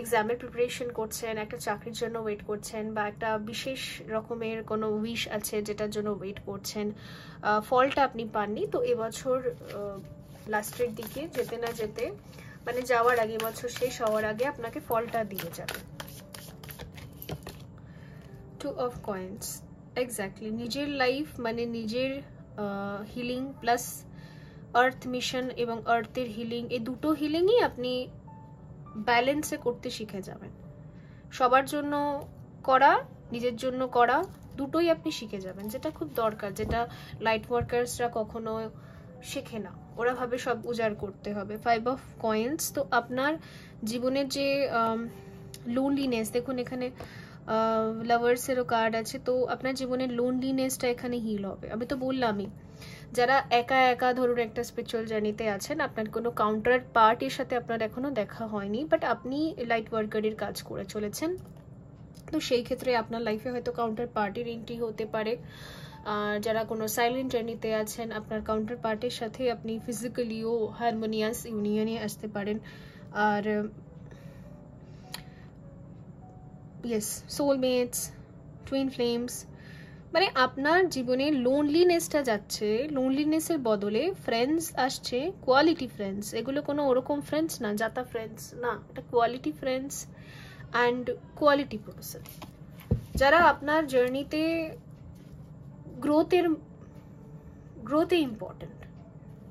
এক্সামের প্রিপারেশন করছেন, একটা চাকরির জন্য ওয়েট করছেন, বা একটা বিশেষ রকমের কোনো উইশ আছে যেটার জন্য ওয়েট করছেন, ফলটা আপনি পাননি। তো এবছর লাস্টের দিকে যেতে না যেতে, মানে যাওয়ার আগে, বছর শেষ হওয়ার আগে আপনাকে ফলটা দিয়ে যাবে। 2 অফ কয়েন্স, এক্স্যাক্টলি নিজের লাইফ মানে নিজের হিলিং প্লাস আর্থ মিশন এবং আর্থের হিলিং, এই দুটো হিলিংই আপনি ব্যালেন্সে করতে শিখে যাবেন। সবার জন্য করা, নিজের জন্য করা, দুটোই আপনি শিখে যাবেন, যেটা খুব দরকার, যেটা লাইট ওয়ার্কার্সরা কখনো শেখে না। ওরা ভাবে সব উজাড় করতে হবে। 5 অফ কয়েন্স, তো আপনার জীবনের যে লোনলিনেস, দেখুন এখানে লাভার্সেরও কার্ড আছে, তো আপনার জীবনের লোনলিনেসটা এখানে হিল হবে। আমি তো বললামই, যারা একা একা ধরুন একটা স্পিরিচুয়াল জার্নিতে আছেন, আপনার কোনো কাউন্টার পার্টির সাথে আপনার এখনো দেখা হয়নি, বাট আপনি লাইট ওয়ার্কারের কাজ করে চলেছেন, তো সেই ক্ষেত্রে আপনার লাইফে হয়তো কাউন্টার পার্টির এন্ট্রি হতে পারে। আর যারা কোনো সাইলেন্ট জার্নিতে আছেন, আপনার কাউন্টার পার্টির সাথে আপনি ফিজিক্যালিও হারমোনিয়াস ইউনিয়নে আসতে পারেন। আর ইয়েস, সোলমেটস, টুইন ফ্লেমস, মানে আপনার জীবনে লোনলিনেসটা যাচ্ছে, লোনলিনেসের বদলে ফ্রেন্ডস আসছে, কোয়ালিটি ফ্রেন্ডস। এগুলো কোনো ওরকম ফ্রেন্ডস না, যাতা ফ্রেন্ডস না, এটা quality friends and quality person, যারা আপনার জার্নিতে গ্রোথে ইম্পর্টেন্ট,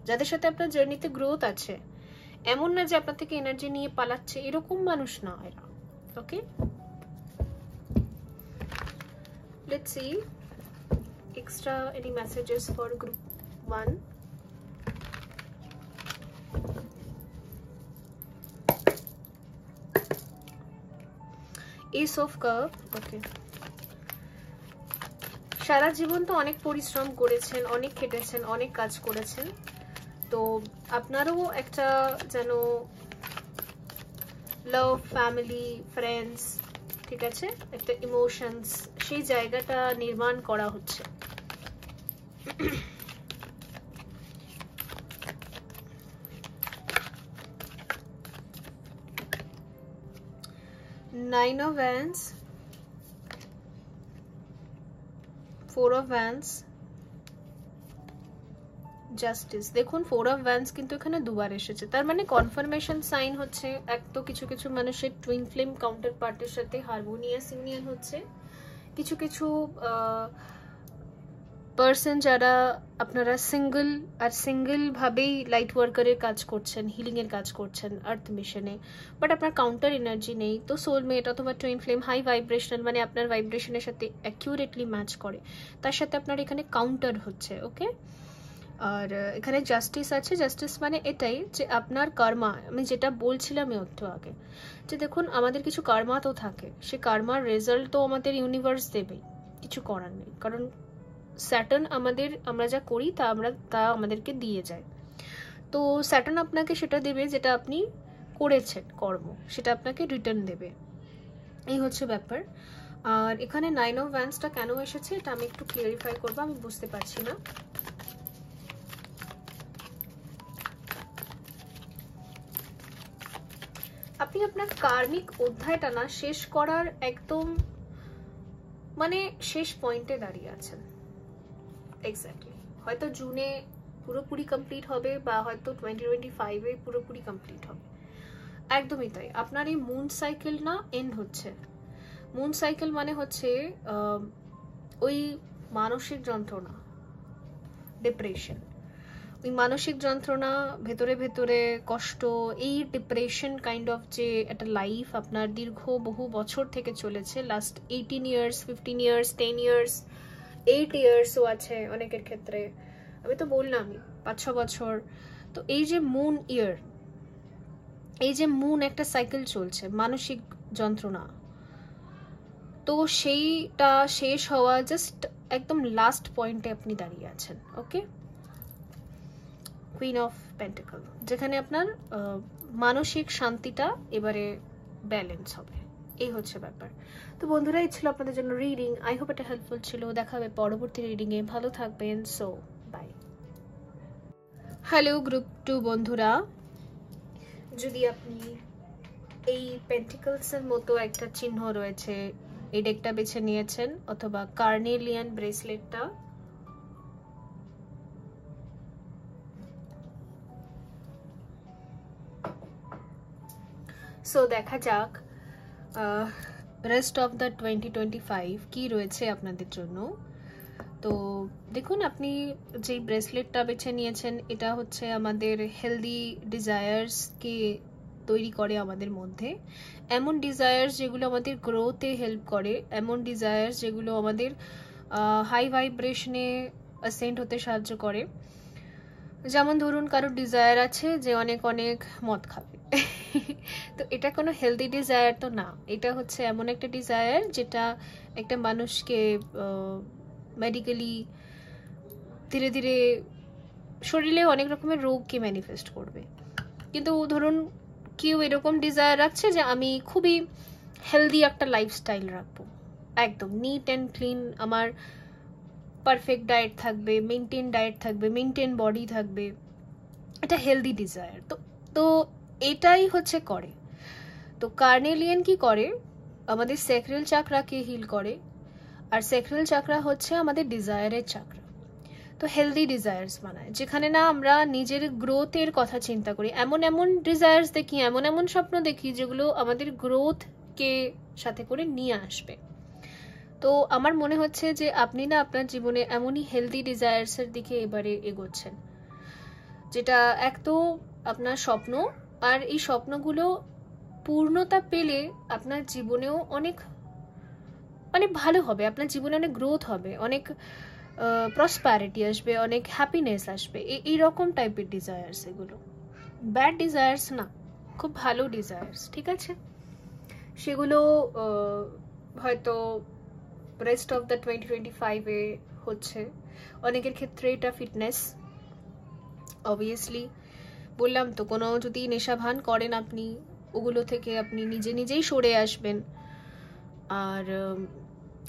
যাদের সাথে আপনার জার্নিতে গ্রোথ আছে। এমন না যে আপনার থেকে এনার্জি নিয়ে পালাচ্ছে, এরকম মানুষ না এরা, ওকে? Let's see extra any messages for group 1. Ace of Cup, okay. সারা জীবন তো অনেক পরিশ্রম করেছেন, অনেক খেটেছেন, অনেক কাজ করেছেন, তো আপনারও একটা যেন লাভ, ফ্যামিলি, ফ্রেন্ডস, ঠিক আছে, একটা ইমোশনস, সেই জায়গাটা নির্মাণ করা হচ্ছে। Nine of Wands, Four of Wands, justice. দেখুন 4 অফ ওয়ান্স কিন্তু এখানে দুবার এসেছে, তার মানে কনফার্মেশন সাইন হচ্ছে। এক তো কিছু কিছু মানুষের টুইন ফ্লেম কাউন্টার পার্টির সাথে হারমোনিয়াস ইউনিয়ন হচ্ছে, কিছু কিছু পার্সন যারা আপনারা সিঙ্গেল আর সিঙ্গেল ভাবেই লাইট ওয়ার্কারের কাজ করছেন, হিলিং এর কাজ করছেন আর্থ মিশনে, বাট আপনার কাউন্টার এনার্জি নেই, তো সোলমেট অথবা টুইন ফ্লেম হাই ভাইব্রেশনাল, মানে আপনার ভাইব্রেশনের সাথে অ্যাকিউরেটলি ম্যাচ করে, তার সাথে আপনার এখানে কাউন্টার হচ্ছে। ওকে, আর এখানে জাস্টিস আছে। জাস্টিস মানে এটাই যে আপনার কর্মা, আমি যেটা বলছিলাম একটু আগে, যে দেখুন আমাদের কিছু কর্মা তো থাকে, সে কর্মার রেজাল্ট তো আমাদের ইউনিভার্স দেবেই, কিছু করার নেই, কারণ স্যাটার্ন আমাদের, আমরা যা করি তা আমাদেরকে দিয়ে যায়। তো স্যাটার্ন আপনাকে সেটা দেবে যেটা আপনি করেছেন কর্ম, সেটা আপনাকে রিটার্ন দেবে, এই হচ্ছে ব্যাপার। আর এখানে 9 অফ ওয়ান্সটা কেন এসেছে এটা আমি একটু ক্লিয়ারিফাই করবো, আমি বুঝতে পারছি না। আপনি আপনার কার্মিক অধ্যায়টা না শেষ করার একদম মানে শেষ পয়েন্টে দাঁড়িয়ে আছেন। এক্স্যাক্টলি, হয়তো জুনে পুরোপুরি কমপ্লিট হবে, বা হয়তো 2025-এ পুরোপুরি কমপ্লিট হবে, একদমই তাই। আপনার এই মুন সাইকেল না এন্ড হচ্ছে। মুন সাইকেল মানে হচ্ছে ওই মানসিক যন্ত্রণা, ডিপ্রেশন, ওই মানসিক যন্ত্রণা, ভেতরে ভেতরে কষ্ট, এই ডিপ্রেশন কাইন্ড অফ যে একটা লাইফ আপনার দীর্ঘ বহু বছর থেকে চলেছে, লাস্ট 18 ইয়ার্স, 15 ইয়ার্স, 10 ইয়ার্স, 8 ইয়ার্সও আছে অনেকের ক্ষেত্রে, আমি তো বললামই 5-6 বছর। তো এই যে মুন ইয়ার, এই যে মুন একটা সাইকেল চলছে মানসিক যন্ত্রণা, তো সেইটা শেষ হওয়া জাস্ট একদম লাস্ট পয়েন্টে আপনি দাঁড়িয়ে আছেন। ওকে, কুইন অফ পেন্টাকল, যেখানে আপনার মানসিক শান্তিটা এবারে ব্যালেন্স হবে, এই হচ্ছে ব্যাপার। তো বন্ধুরা, এই ছিল আপনাদের জন্য রিডিং। আই হোপ এটা হেল্পফুল ছিল। দেখা হবে পরবর্তী রিডিংয়ে, ভালো থাকবেন। So by. হ্যালো গ্রুপ 2 বন্ধুরা, যদি আপনি এই পেন্টিকলসের মতো একটা চিহ্ন রয়েছে এই ডেকটা বেছে নিয়েছেন, অথবা কার্নেলিয়ান ব্রেসলেটটা, সো দেখা যাক রেস্ট অফ দ্য 2025 কি রয়েছে আপনাদের জন্য। তো দেখুন, আপনি যেই ব্রেসলেটটা বেছে নিয়েছেন এটা হচ্ছে আমাদের হেলদি ডিজায়ার্সকে তৈরি করে আমাদের মধ্যে, এমন ডিজায়ার্স যেগুলো আমাদের গ্রোথে হেল্প করে, এমন ডিজায়ার্স যেগুলো আমাদের হাই ভাইব্রেশনে অ্যাসেন্ড হতে সাহায্য করে। যেমন ধরুন কারোর ডিজায়ার আছে যে অনেক অনেক মদ খাবে, তো এটা কোনো হেলদি ডিজায়ার তো না, এটা হচ্ছে এমন একটা ডিজায়ার যেটা একটা মানুষকে মেডিকেলি ধীরে ধীরে শরীরে অনেক রকমের রোগকে ম্যানিফেস্ট করবে। কিন্তু ধরুন কেউ এরকম ডিজায়ার রাখছে যে আমি খুবই হেলদি একটা লাইফস্টাইল রাখবো, একদম নিট অ্যান্ড ক্লিন, আমার পারফেক্ট ডায়েট থাকবে, মেনটেন ডায়েট থাকবে, মেনটেন বডি থাকবে, এটা হেলদি ডিজায়ার। তো এটাই হচ্ছে করে। তো কার্নেলিয়ান কি করে, আমাদের স্যাক্রাল চাকরাকে হিল করে, আর স্যাক্রাল চাকরা হচ্ছে আমাদের ডিজায়ারের চাকরা। তো হেলদি ডিজায়ার্স বানায়, যেখানে না আমরা নিজের গ্রোথের কথা চিন্তা করি, এমন এমন ডিজায়ার্স দেখি, এমন এমন স্বপ্ন দেখি যেগুলো আমাদের গ্রোথকে সাথে করে নিয়ে আসবে। তো আমার মনে হচ্ছে যে আপনি না আপনার জীবনে এমনই হেলদি ডিজায়ার্সের দিকে এবারে এগোচ্ছেন, যেটা এক তো আপনার স্বপ্ন, আর এই স্বপ্নগুলো পূর্ণতা পেলে আপনার জীবনেও অনেক মানে ভালো হবে, আপনার জীবনে অনেক গ্রোথ হবে, অনেক প্রসপ্যারিটি আসবে, অনেক হ্যাপিনেস আসবে, এই রকম টাইপের ডিজায়ার্স এগুলো, ব্যাড ডিজায়ার্স না, খুব ভালো ডিজায়ার্স, ঠিক আছে? সেগুলো হয়তো রেস্ট অফ দ্য 2025-এ হচ্ছে। অনেকের ক্ষেত্রে এটা ফিটনেস, অবভিয়াসলি বললাম তো, কোনো যদি নেশা ভান করেন আপনি, ওগুলো থেকে আপনি নিজেই সরে আসবেন। আর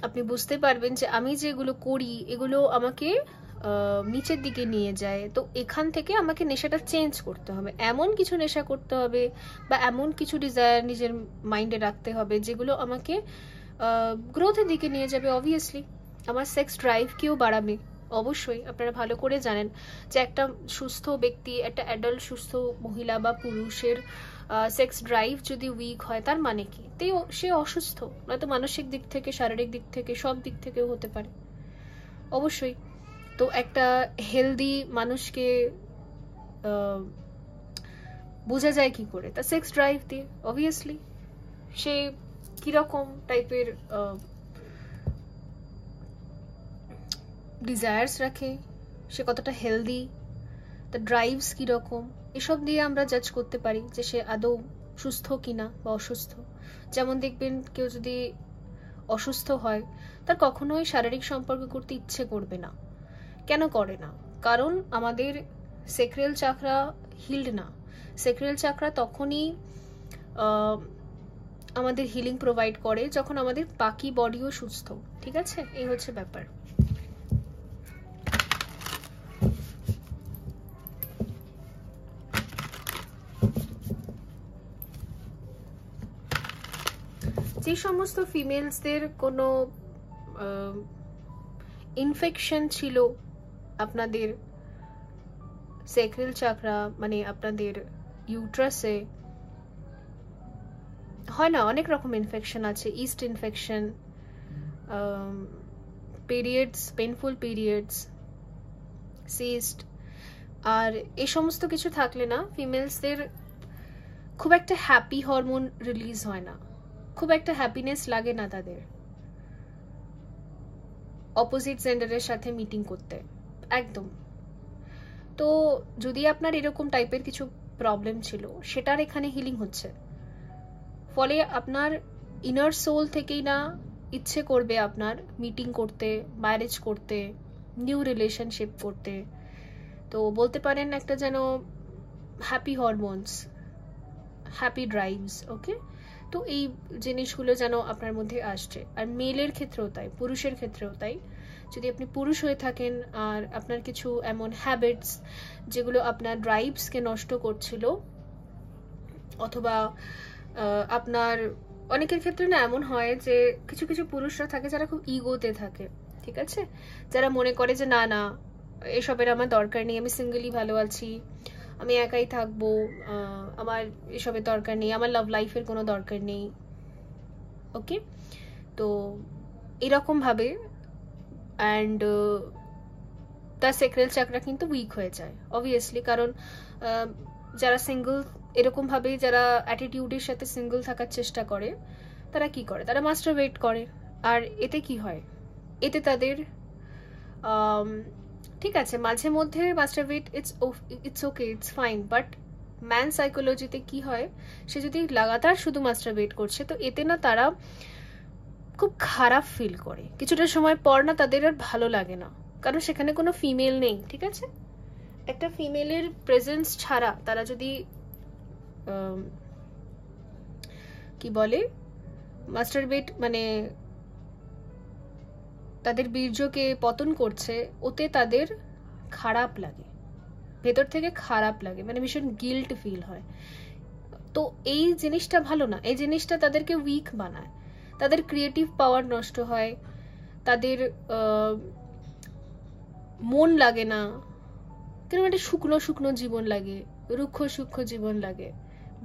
আপনি বুঝতে পারবেন যে আমি যেগুলো করি এগুলো আমাকে নিচের দিকে নিয়ে যায়। তো এখান থেকে আমাকে নেশাটা চেঞ্জ করতে হবে, এমন কিছু নেশা করতে হবে বা এমন কিছু ডিজায়ার নিজের মাইন্ডে রাখতে হবে যেগুলো আমাকে গ্রোথের দিকে নিয়ে যাবে। অবভিয়াসলি আমার সেক্স ড্রাইভকেও বাড়াবে। অবশ্যই আপনারা ভালো করে জানেন যে একটা সুস্থ ব্যক্তি, একটা অ্যাডাল্ট সুস্থ মহিলা বা পুরুষের সেক্স ড্রাইভ যদি উইক হয় তার মানে কি, সে অসুস্থ, নয়তো মানসিক দিক থেকে, শারীরিক দিক থেকে, সব দিক থেকেও হতে পারে। অবশ্যই। তো একটা হেলদি মানুষকে বোঝা যায় কি করে? তার সেক্স ড্রাইভ দিয়ে। অবভিয়াসলি সে কিরকম টাইপের ডিজায়ার্স রাখে, সে কতটা হেলদি, তার ড্রাইভস কীরকম, এসব দিয়ে আমরা জাজ করতে পারি যে সে আদৌ সুস্থ কিনা বা অসুস্থ। যেমন দেখবেন কেউ যদি অসুস্থ হয় তার কখনোই শারীরিক সম্পর্ক করতে ইচ্ছে করবে না। কেন করে না? কারণ আমাদের সেক্রেল চাকরা হিল্ড না। সেক্রেল চাকরা তখনই আমাদের হিলিং প্রোভাইড করে যখন আমাদের বাকি বডিও সুস্থ। ঠিক আছে, এই হচ্ছে ব্যাপার। যে সমস্ত ফিমেলসদের কোনো ইনফেকশন ছিল আপনাদের সেক্রেল চাকরা, মানে আপনাদের ইউট্রাসে, হয় না অনেক রকম ইনফেকশন আছে, yeast infection, periods, painful periods, cyst, আর এই সমস্ত কিছু থাকলে না ফিমেলসদের খুব একটা হ্যাপি হরমোন রিলিজ হয় না, খুব একটা হ্যাপিনেস লাগে না তাদের অপোজিট জেন্ডারের সাথে মিটিং করতে, একদম। তো যদি আপনার এরকম টাইপের কিছু প্রবলেম ছিল সেটার এখানে হিলিং হচ্ছে, ফলে আপনার ইনার সোল থেকেই না ইচ্ছে করবে আপনার মিটিং করতে, ম্যারেজ করতে, নিউ রিলেশনশিপ করতে। তো বলতে পারেন একটা যেন হ্যাপি হরমোনস, হ্যাপি ড্রাইভস। ওকে, তো এই জিনিসগুলো যেন আপনার মধ্যে আসছে। আর মেলের ক্ষেত্রেও তাই, পুরুষের ক্ষেত্রেও তাই। যদি আপনি পুরুষ হয়ে থাকেন আর আপনার কিছু এমন হ্যাবিটস যেগুলো আপনার ড্রাইভসকে নষ্ট করছিল, অথবা আপনার অনেকের ক্ষেত্রে না এমন হয় যে কিছু কিছু পুরুষরা থাকে যারা খুব ইগোতে থাকে, ঠিক আছে, যারা মনে করে যে না না এসবের আমার দরকার নেই, আমি সিঙ্গেলই ভালো আছি, আমি একাই থাকবো, আমার এসবের দরকার নেই, আমার লাভ লাইফের কোনো দরকার নেই। ওকে, তো এরকমভাবে অ্যান্ড তার সেক্রেল চাকরা কিন্তু উইক হয়ে যায় অবভিয়াসলি। কারণ যারা সিঙ্গল এরকমভাবে, যারা অ্যাটিটিউডের সাথে সিঙ্গল থাকার চেষ্টা করে, তারা কি করে? তারা মাস্টারবেট করে। আর এতে কি হয়? এতে তাদের ঠিক আছে মাঝে মধ্যে masturbate, it's okay, it's fine, but man সাইকোলজিতে কি হয়, সে যদি লাগাতার শুধু মাস্টারবেট করছে তো এতে না তারা খুব খারাপ ফিল করে, কিছুটা সময় পর না তাদের আর ভালো লাগে না, কারণ সেখানে কোনো ফিমেল নেই। ঠিক আছে, একটা ফিমেলের প্রেজেন্স ছাড়া তারা যদি কি বলে মাস্টারবেট, মানে তাদের বীর্যকে পতন করছে, ওতে তাদের খারাপ লাগে, ভেতর থেকে খারাপ লাগে, মানে ভীষণ গিল্ট ফিল হয়। তো এই জিনিসটা ভালো না, এই জিনিসটা তাদেরকে উইক বানায়, তাদের ক্রিয়েটিভ পাওয়ার নষ্ট হয়, তাদের মন লাগে না, কিরকম একটা শুকনো শুকনো জীবন লাগে, রুক্ষ সূক্ষ্ম জীবন লাগে,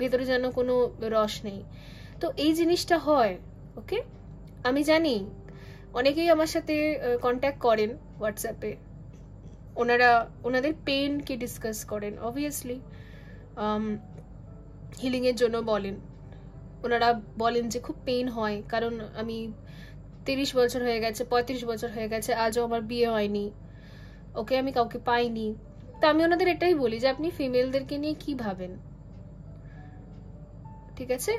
ভেতরে যেন কোনো রস নেই। তো এই জিনিসটা হয়। ওকে, আমি জানি অনেকেই আমার সাথে কন্ট্যাক্ট করেন হোয়াটসঅ্যাপে, ওনাদের পেনকে ডিসকাস করেন, অবভিয়াসলি হিলিংয়ের জন্য বলেন। ওনারা বলেন যে খুব পেন হয়, কারণ আমি 30 বছর হয়ে গেছে, 35 বছর হয়ে গেছে, আজও আমার বিয়ে হয়নি, ওকে, আমি কাউকে পাইনি। তো আমি ওনাদের এটাই বলি যে আপনি ফিমেলদেরকে নিয়ে কি ভাবেন? ঠিক আছে,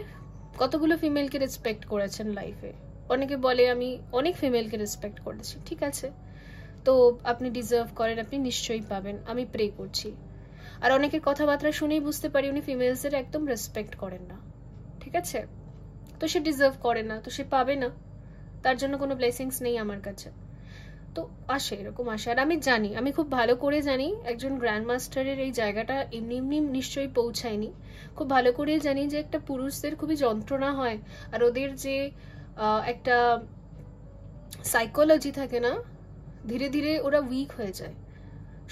কতগুলো ফিমেলকে রেসপেক্ট করেছেন লাইফে? অনেকে বলে আমি অনেক ফিমেলকে রেসপেক্ট করেছি, ঠিক আছে, তো আপনি ডিজার্ভ করেন, আপনি নিশ্চয়ই পাবেন, আমি প্রে করছি। আর অনেকের কথাবার্তা শুনেই বুঝতে পারি উনি ফিমেলসদের একদম রেসপেক্ট করেন না। ঠিক আছে, তো সে ডিজার্ভ করে না, তো সে পাবে না, তার জন্য কোনো ব্লেসিংস নেই আমার কাছে। তো আসে, এরকম আসে। আর আমি জানি, আমি খুব ভালো করে জানি একজন গ্র্যান্ড মাস্টারের এই জায়গাটা এমনি এমনি নিশ্চয়ই পৌঁছায়নি। খুব ভালো করে জানি যে একটা পুরুষদের খুবই যন্ত্রণা হয়, আর ওদের যে একটা সাইকোলজি থাকে না, ধীরে ধীরে ওরা উইক হয়ে যায়,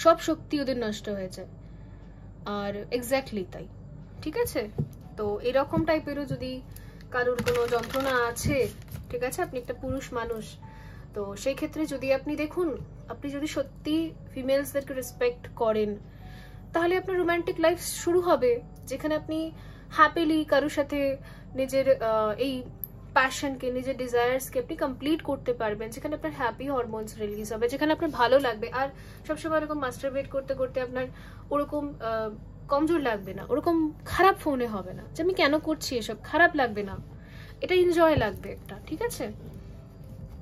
সব শক্তি ওদের নষ্ট হয়ে যায়। আর এক্স্যাক্টলি তাই, ঠিক আছে? তো এরকম টাইপেরও যদি কারোর কোনো যন্ত্রণা আছে, ঠিক আছে, আপনি একটা পুরুষ মানুষ, তো সেই ক্ষেত্রে যদি আপনি দেখুন, আপনি যদি সত্যি ফিমেলসদেরকে রেসপেক্ট করেন, তাহলে আপনার রোম্যান্টিক লাইফ শুরু হবে, যেখানে আপনি হ্যাপিলি কারোর সাথে নিজের এই প্যাশনকে, নিজের ডিজায়ার্সকে আপনি কমপ্লিট করতে পারবেন, যেখানে আপনার হ্যাপি হরমোনস রিলিজ হবে, যেখানে আপনার ভালো লাগবে। আর সবসময় এরকম মাস্টারবেট করতে করতে আপনার ওরকম কমজোর লাগবে না, ওরকম খারাপ ফোনে হবে না যে আমি কেন করছি এসব, খারাপ লাগবে না, এটা এনজয় লাগবে একটা, ঠিক আছে?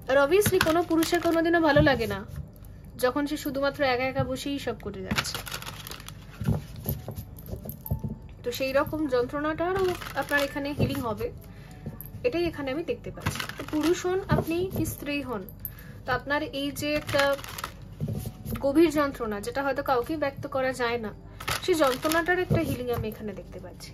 আর অবভিয়াসলি কোনো পুরুষের কোনোদিনও ভালো লাগে না যখন সে শুধুমাত্র একা একা বসেই সব করে যাচ্ছে। তো সেই রকম যন্ত্রণাটারও আপনার এখানে হিলিং হবে, এটাই এখানে আমি দেখতে পাচ্ছি। তো পুরুষ হন আপনি কি স্ত্রী হন, তো আপনার এই যে একটা গভীর যন্ত্রণা, যেটা হয়তো কাউকে ব্যক্ত করা যায় না, সেই যন্ত্রণাটার একটা হিলিং আমি এখানে দেখতে পাচ্ছি।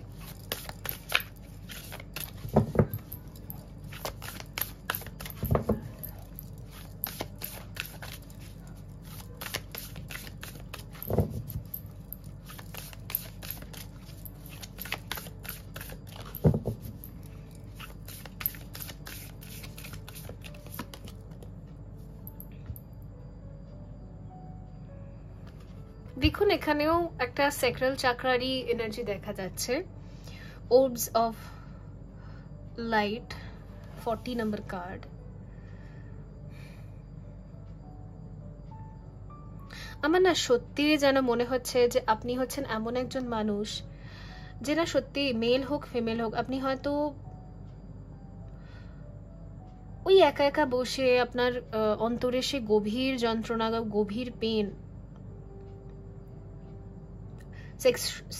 দেখুন এখানেও একটা স্যাক্রাল চাকরারই এনার্জি দেখা যাচ্ছে। ওrbs অফ লাইট, 40 নম্বর কার্ড। আমার না সত্যি যেন মনে হচ্ছে যে আপনি হচ্ছেন এমন একজন মানুষ যে না সত্যি, মেল হোক ফিমেল হোক, আপনি হয়তো ওই একা একা বসে আপনার অন্তরে সে গভীর যন্ত্রণা, গভীর পেন,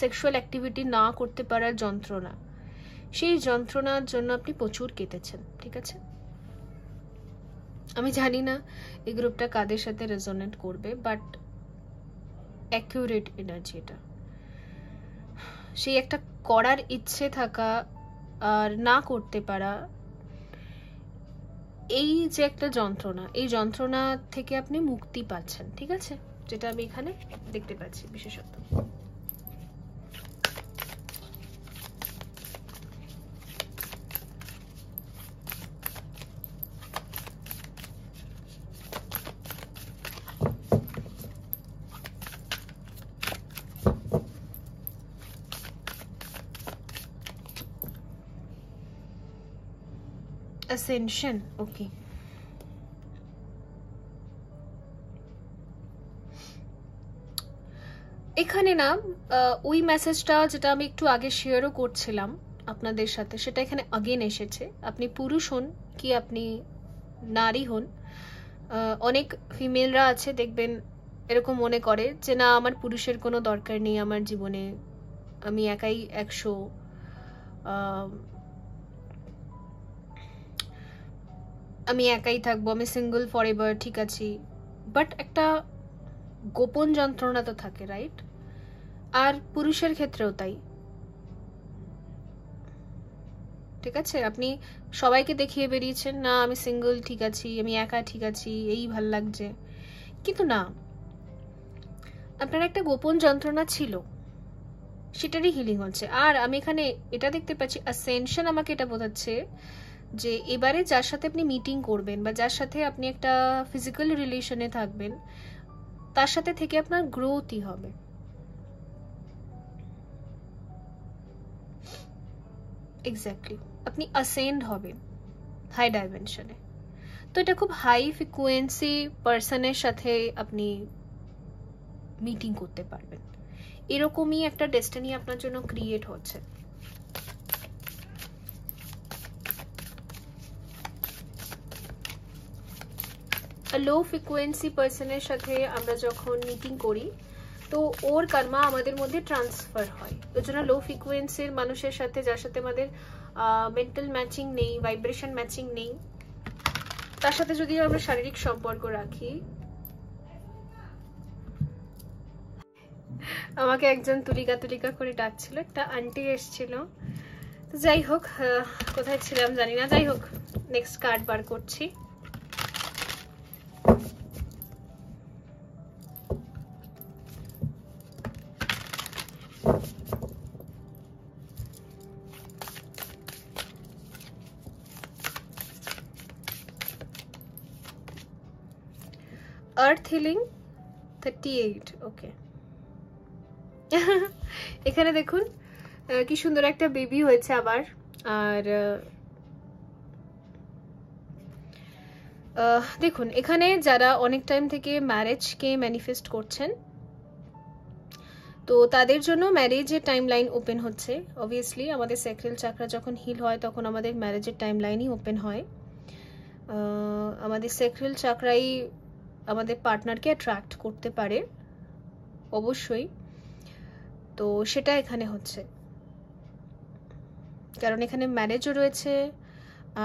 সেক্সুয়াল অ্যাক্টিভিটি না করতে পারার যন্ত্রণা, সেই যন্ত্রণার জন্য আপনি প্রচুর কেটেছেন, ঠিক আছে? আমি জানি না এই গ্রুপটা কাদের সাথে রেজোনেট করবে, বাট অ্যাকিউরেট এনার্জি এটা। সেই একটা করার ইচ্ছে থাকা আর না করতে পারা, এই যে একটা যন্ত্রণা, এই যন্ত্রণা থেকে আপনি মুক্তি পাচ্ছেন, ঠিক আছে? যেটা আমি এখানে দেখতে পাচ্ছি বিশেষত। Ascension, okay. এখানে না ওই মেসেজটা যেটা আমি একটু আগে শেয়ারও করছিলাম আপনাদের সাথে, সেটা এখানে আগেন এসেছে। আপনি পুরুষ হন কি আপনি নারী হন, অনেক ফিমেলরা আছে দেখবেন এরকম মনে করে যে না আমার পুরুষের কোনো দরকার নেই আমার জীবনে, আমি একাই 100, আমি একাই থাকবো, আমি সিঙ্গল ফর এভার, ঠিক আছি। বাট একটা গোপন যন্ত্রণা তো থাকে, রাইট? আর পুরুষের ক্ষেত্রেও তাই, ঠিক আছে? আপনি সবাইকে দেখিয়ে বেরিয়েছেন না আমি সিঙ্গল ঠিক আছি, আমি একা ঠিক আছি, এই ভাল লাগছে, কিন্তু না, আপনার একটা গোপন যন্ত্রণা ছিল, সেটারই হিলিং হচ্ছে। আর আমি এখানে এটা দেখতে পাচ্ছি, অ্যাসেনশন আমাকে এটা বোঝাচ্ছে যে এবারে যার সাথে আপনি মিটিং করবেন বা যার সাথে আপনি একটা ফিজিক্যাল রিলেশনে থাকবেন, তার সাথে থেকে আপনার গ্রোথই হবে। এক্স্যাক্টলি, আপনি অ্যাসেন্ড হবেন হাই ডাইমেনশনে। তো এটা খুব হাই ফ্রিকোয়েন্সি পার্সনের সাথে আপনি মিটিং করতে পারবেন, এরকমই একটা ডেস্টিনি আপনার জন্য ক্রিয়েট হচ্ছে। লো ফ্রিকোয়েন্সি পার্সনের সাথে আমরা যখন মিটিং করি তো ওর কর্মা আমাদের মধ্যে ট্রান্সফার হয়, ওই জন্য লো ফ্রিকোয়েন্সির মানুষের সাথে, যার সাথে আমাদের মেন্টাল ম্যাচিং নেই, ভাইব্রেশন ম্যাচিং নেই। তার সাথে যদি আমরা শারীরিক সম্পর্ক রাখি, আমাকে একজন তুলিকা তুলিকা করে ডাকছিল, একটা আন্টি এসেছিল। তো যাই হোক, কোথায় ছিলাম জানি না, যাই হোক নেক্সট কার্ড বার করছি। আর্থ হিলিং 38। ওকে, এখানে দেখুন কি সুন্দর একটা বেবি হয়েছে আবার। আর দেখুন এখানে যারা অনেক টাইম থেকে ম্যারেজকে ম্যানিফেস্ট করছেন, তো তাদের জন্য ম্যারেজের টাইম লাইন ওপেন হচ্ছে। অবভিয়াসলি আমাদের স্যাক্রাল চাকরা যখন হিল হয় তখন আমাদের ম্যারেজের টাইম লাইনই ওপেন হয়। আমাদের স্যাক্রাল চাকরাই আমাদের পার্টনারকে অ্যাট্রাক্ট করতে পারে অবশ্যই। তো সেটা এখানে হচ্ছে, কারণ এখানে ম্যারেজও রয়েছে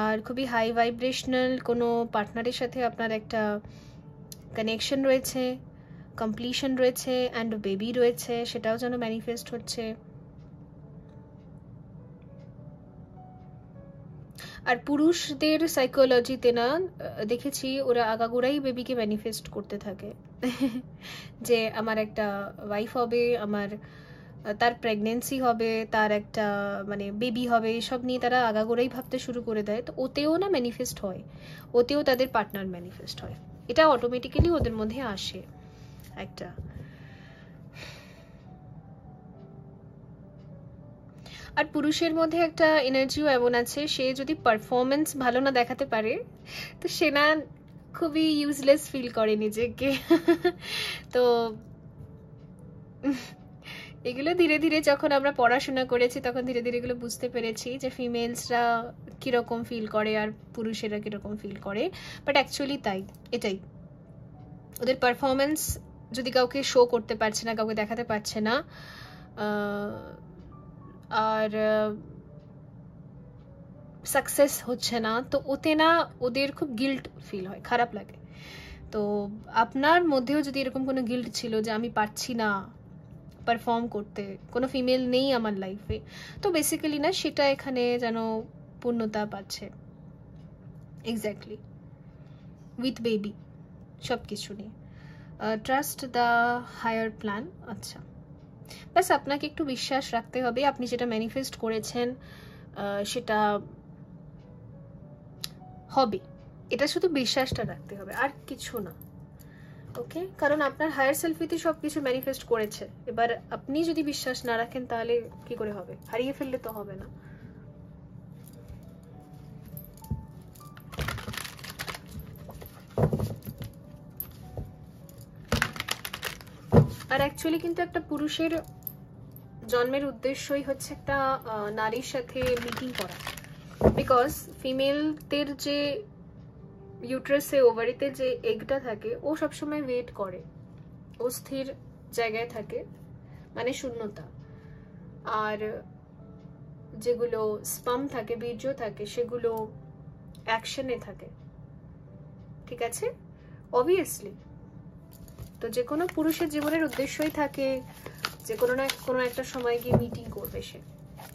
আর খুবই হাই ভাইব্রেশনাল কোনো পার্টনারের সাথে আপনার একটা কানেকশন রয়েছে, কমপ্লিশন রয়েছে, অ্যান্ড বেবি রয়েছে, সেটাও যেন ম্যানিফেস্ট হচ্ছে। আর পুরুষদের সাইকোলজিতে না দেখেছি ওরা আগাগোড়াই বেবিকে ম্যানিফেস্ট করতে থাকে যে আমার একটা ওয়াইফ হবে, আমার তার প্রেগনেন্সি হবে, তার একটা মানে বেবি হবে, এসব নিয়ে তারা আগাগোড়াই ভাবতে শুরু করে দেয়। তো ওতেও না ম্যানিফেস্ট হয়, ওতেও তাদের পার্টনার ম্যানিফেস্ট হয়, এটা অটোমেটিক্যালি ওদের মধ্যে আসে একটা। আর পুরুষের মধ্যে একটা এনার্জিও এমন আছে, সে যদি পারফরমেন্স ভালো না দেখাতে পারে তো সে না খুবই ইউজলেস ফিল করে নিজেকে। তো এগুলো ধীরে ধীরে যখন আমরা পড়াশোনা করেছি তখন ধীরে ধীরে এগুলো বুঝতে পেরেছি যে ফিমেলসরা কীরকম ফিল করে আর পুরুষেরা কীরকম ফিল করে। বাট অ্যাকচুয়ালি তাই, এটাই ওদের পারফরমেন্স যদি কাউকে শো করতে পারছে না, কাউকে দেখাতে পারছে না, আর সাকসেস হচ্ছে না, তো ওতে না ওদের খুব গিল্ট ফিল হয়, খারাপ লাগে। তো আপনার মধ্যেও যদি এরকম কোনো গিল্ট ছিল যে আমি পারছি না পারফর্ম করতে, কোনো ফিমেল নেই আমার লাইফে, তো বেসিক্যালি না সেটা এখানে যেন পূর্ণতা পাচ্ছে। এক্স্যাক্টলি, উইথ বেবি সব কিছু নিয়ে। Trust the higher plan. আচ্ছা, বাস আপনাকে একটু বিশ্বাস রাখতে হবে, আপনি যেটা ম্যানিফেস্ট করেছেন সেটা হবে, এটা শুধু বিশ্বাসটা রাখতে হবে, আর কিছু না। ওকে, কারণ আপনার হায়ার সেলফিতে সব কিছু ম্যানিফেস্ট করেছে, এবার আপনি যদি বিশ্বাস না রাখেন তাহলে কি করে হবে? হারিয়ে ফেললে তো হবে না। আর অ্যাকচুয়ালি কিন্তু একটা পুরুষের জন্মের উদ্দেশ্যই হচ্ছে একটা নারীর সাথে মিটিং করা, বিকজ ফিমেলদের যে ইউট্রাসে ওভারিতে যে এগটা থাকে ও সবসময় ওয়েট করে, ও স্থির জায়গায় থাকে, মানে শূন্যতা। আর যেগুলো স্পাম থাকে, বীর্য থাকে, সেগুলো অ্যাকশনে থাকে, ঠিক আছে? অবভিয়াসলি তো যে কোনো পুরুষের জীবনের উদ্দেশ্যই থাকে যে কোনো না কোনো একটা সময় গিয়ে মিটিং করবে,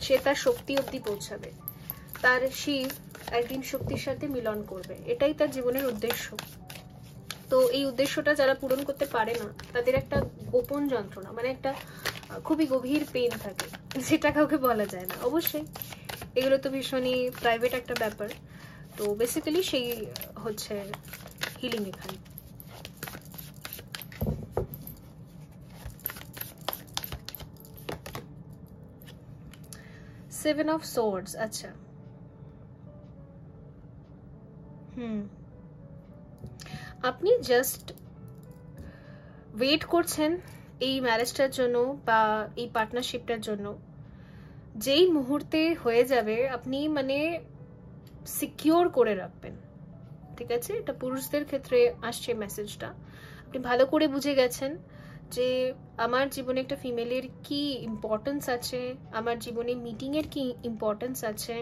সে তার শক্তি অবধি পৌঁছাবে, তার শিব একদিন শক্তির সাথে মিলন করবে, এটাই তার জীবনের উদ্দেশ্য। তো এই উদ্দেশ্যটা যারা পূরণ করতে পারে না তাদের একটা গোপন যন্ত্রণা, মানে একটা খুবই গভীর পেন থাকে, যেটা কাউকে বলা যায় না। অবশ্যই এগুলো তো ভীষণই প্রাইভেট একটা ব্যাপার। তো বেসিক্যালি সেই হচ্ছে হিলিং এখানে। Seven of swords. আচ্ছা, আপনি জাস্ট ওয়েট করছেন এই ম্যারেজটার জন্য বা এই পার্টনারশিপটার জন্য। যেই মুহূর্তে হয়ে যাবে আপনি মানে সিকিউর করে রাখবেন, ঠিক আছে? এটা পুরুষদের ক্ষেত্রে আসছে মেসেজটা, আপনি ভালো করে বুঝে গেছেন যে আমার জীবনে একটা ফিমেলের কি ইম্পর্টেন্স আছে, আমার জীবনে মিটিংয়ের কি ইম্পর্টেন্স আছে,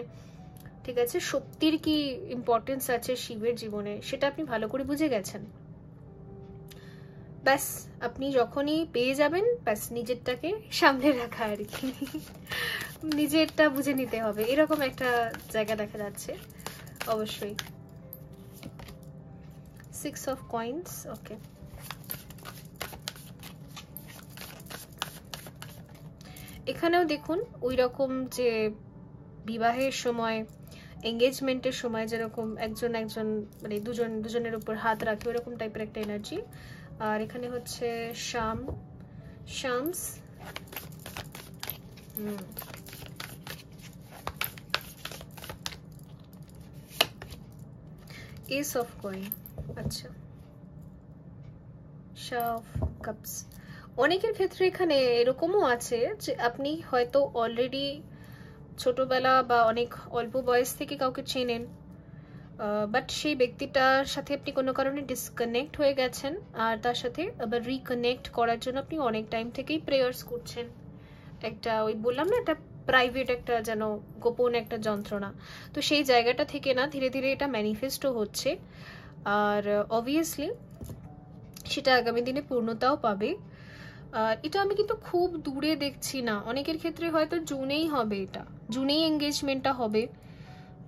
ঠিক আছে, শক্তির কি ইম্পর্টেন্স আছে শিবের জীবনে, সেটা আপনি ভালো করে বুঝে গেছেন। ব্যাস আপনি যখনই পেয়ে যাবেন, ব্যাস নিজেরটাকে সামনে রাখা আর কি, নিজেরটা বুঝে নিতে হবে, এরকম একটা জায়গা দেখা যাচ্ছে অবশ্যই। 6 of coins, ওকে। এখানেও দেখুন ওই রকম যে বিবাহের সময়, এঙ্গেজমেন্টের সময় যেরকম একজন মানে দুজনের উপর হাত রাখে ওরকম টাইপের একটা এনার্জি। আর এখানে হচ্ছে শামস, এস অফ কয়েন, আচ্ছা, শাহ অফ কাপস। অনেকের ক্ষেত্রে এখানে এরকমও আছে যে আপনি হয়তো অলরেডি ছোটবেলা বা অনেক অল্প বয়স থেকে কাউকে চেনেন, বাট সেই ব্যক্তিটার সাথে আপনি কোনো কারণে ডিসকানেক্ট হয়ে গেছেন, আর তার সাথে আবার রিকানেক্ট করার জন্য আপনি অনেক টাইম থেকেই প্রেয়ার্স করছেন। একটা ওই বললাম না, একটা প্রাইভেট একটা যেন গোপন একটা যন্ত্রণা, তো সেই জায়গাটা থেকে না ধীরে ধীরে এটা ম্যানিফেস্টও হচ্ছে, আর অবভিয়াসলি সেটা আগামী দিনে পূর্ণতাও পাবে। এটা আমি কিন্তু খুব দূরে দেখছি না, অনেকের ক্ষেত্রে হয়তো জুনেই হবে, এটা জুনেই এঙ্গেজমেন্টটা হবে,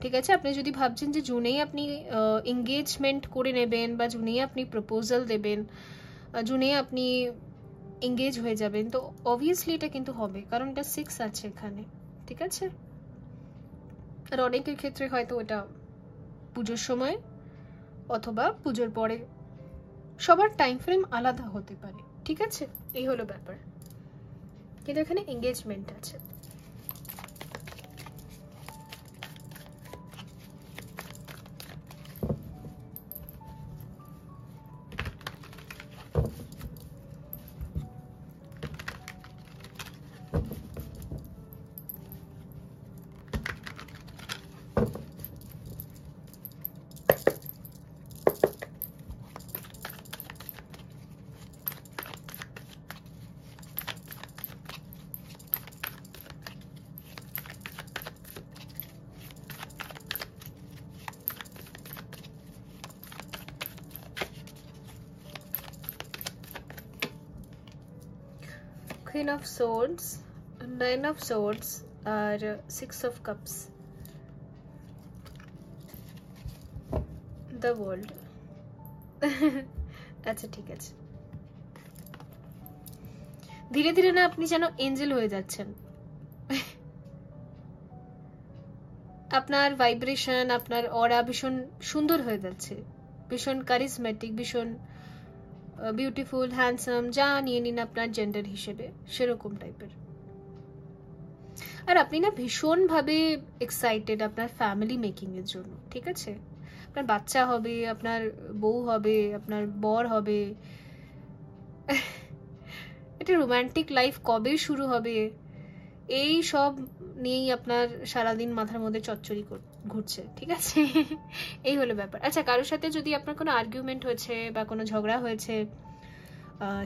ঠিক আছে। আপনি যদি ভাবছেন যে জুনেই আপনি এঙ্গেজমেন্ট করে নেবেন বা জুনেই আপনি প্রপোজাল দেবেন, জুনেই আপনি এঙ্গেজ হয়ে যাবেন, তো অবভিয়াসলি এটা কিন্তু হবে, কারণ এটা 6 আছে এখানে, ঠিক আছে। আর অনেকের ক্ষেত্রে হয়তো এটা পুজোর সময় অথবা পুজোর পরে, সবার টাইম ফ্রেম আলাদা হতে পারে, ঠিক আছে, এই হলো ব্যাপার, কিন্তু এখানে এঙ্গেজমেন্ট আছে। Queen of Swords, 9 of Swords R 6 of Cups, the World। আচ্ছা ঠিক আছে, ধীরে ধীরে না আপনি যেন এঞ্জেল হয়ে যাচ্ছেন, আপনার ভাইব্রেশন, আপনার অরা ভীষণ সুন্দর হয়ে যাচ্ছে, ভীষণ কারিজমেটিক, ভীষণ বিউটিফুল, হ্যান্ডসাম, যা নিয়ে নিন আপনার জেন্ডার হিসেবে, সেরকম টাইপের। আর আপনি না ভীষণভাবে এক্সাইটেড আপনার ফ্যামিলি মেকিং এর জন্য, ঠিক আছে, আপনার বাচ্চা হবে, আপনার বউ হবে, আপনার বর হবে, এটা রোমান্টিক লাইফ কবে শুরু হবে, এই সব নিয়েই আপনার সারাদিন মাথার মধ্যে চচ্চড়ি ঘুরছে, ঠিক আছে। এই হলো ব্যাপার। আচ্ছা, কারোর সাথে যদি আপনার কোনো আর্গুমেন্ট হয়েছে বা কোনো ঝগড়া হয়েছে,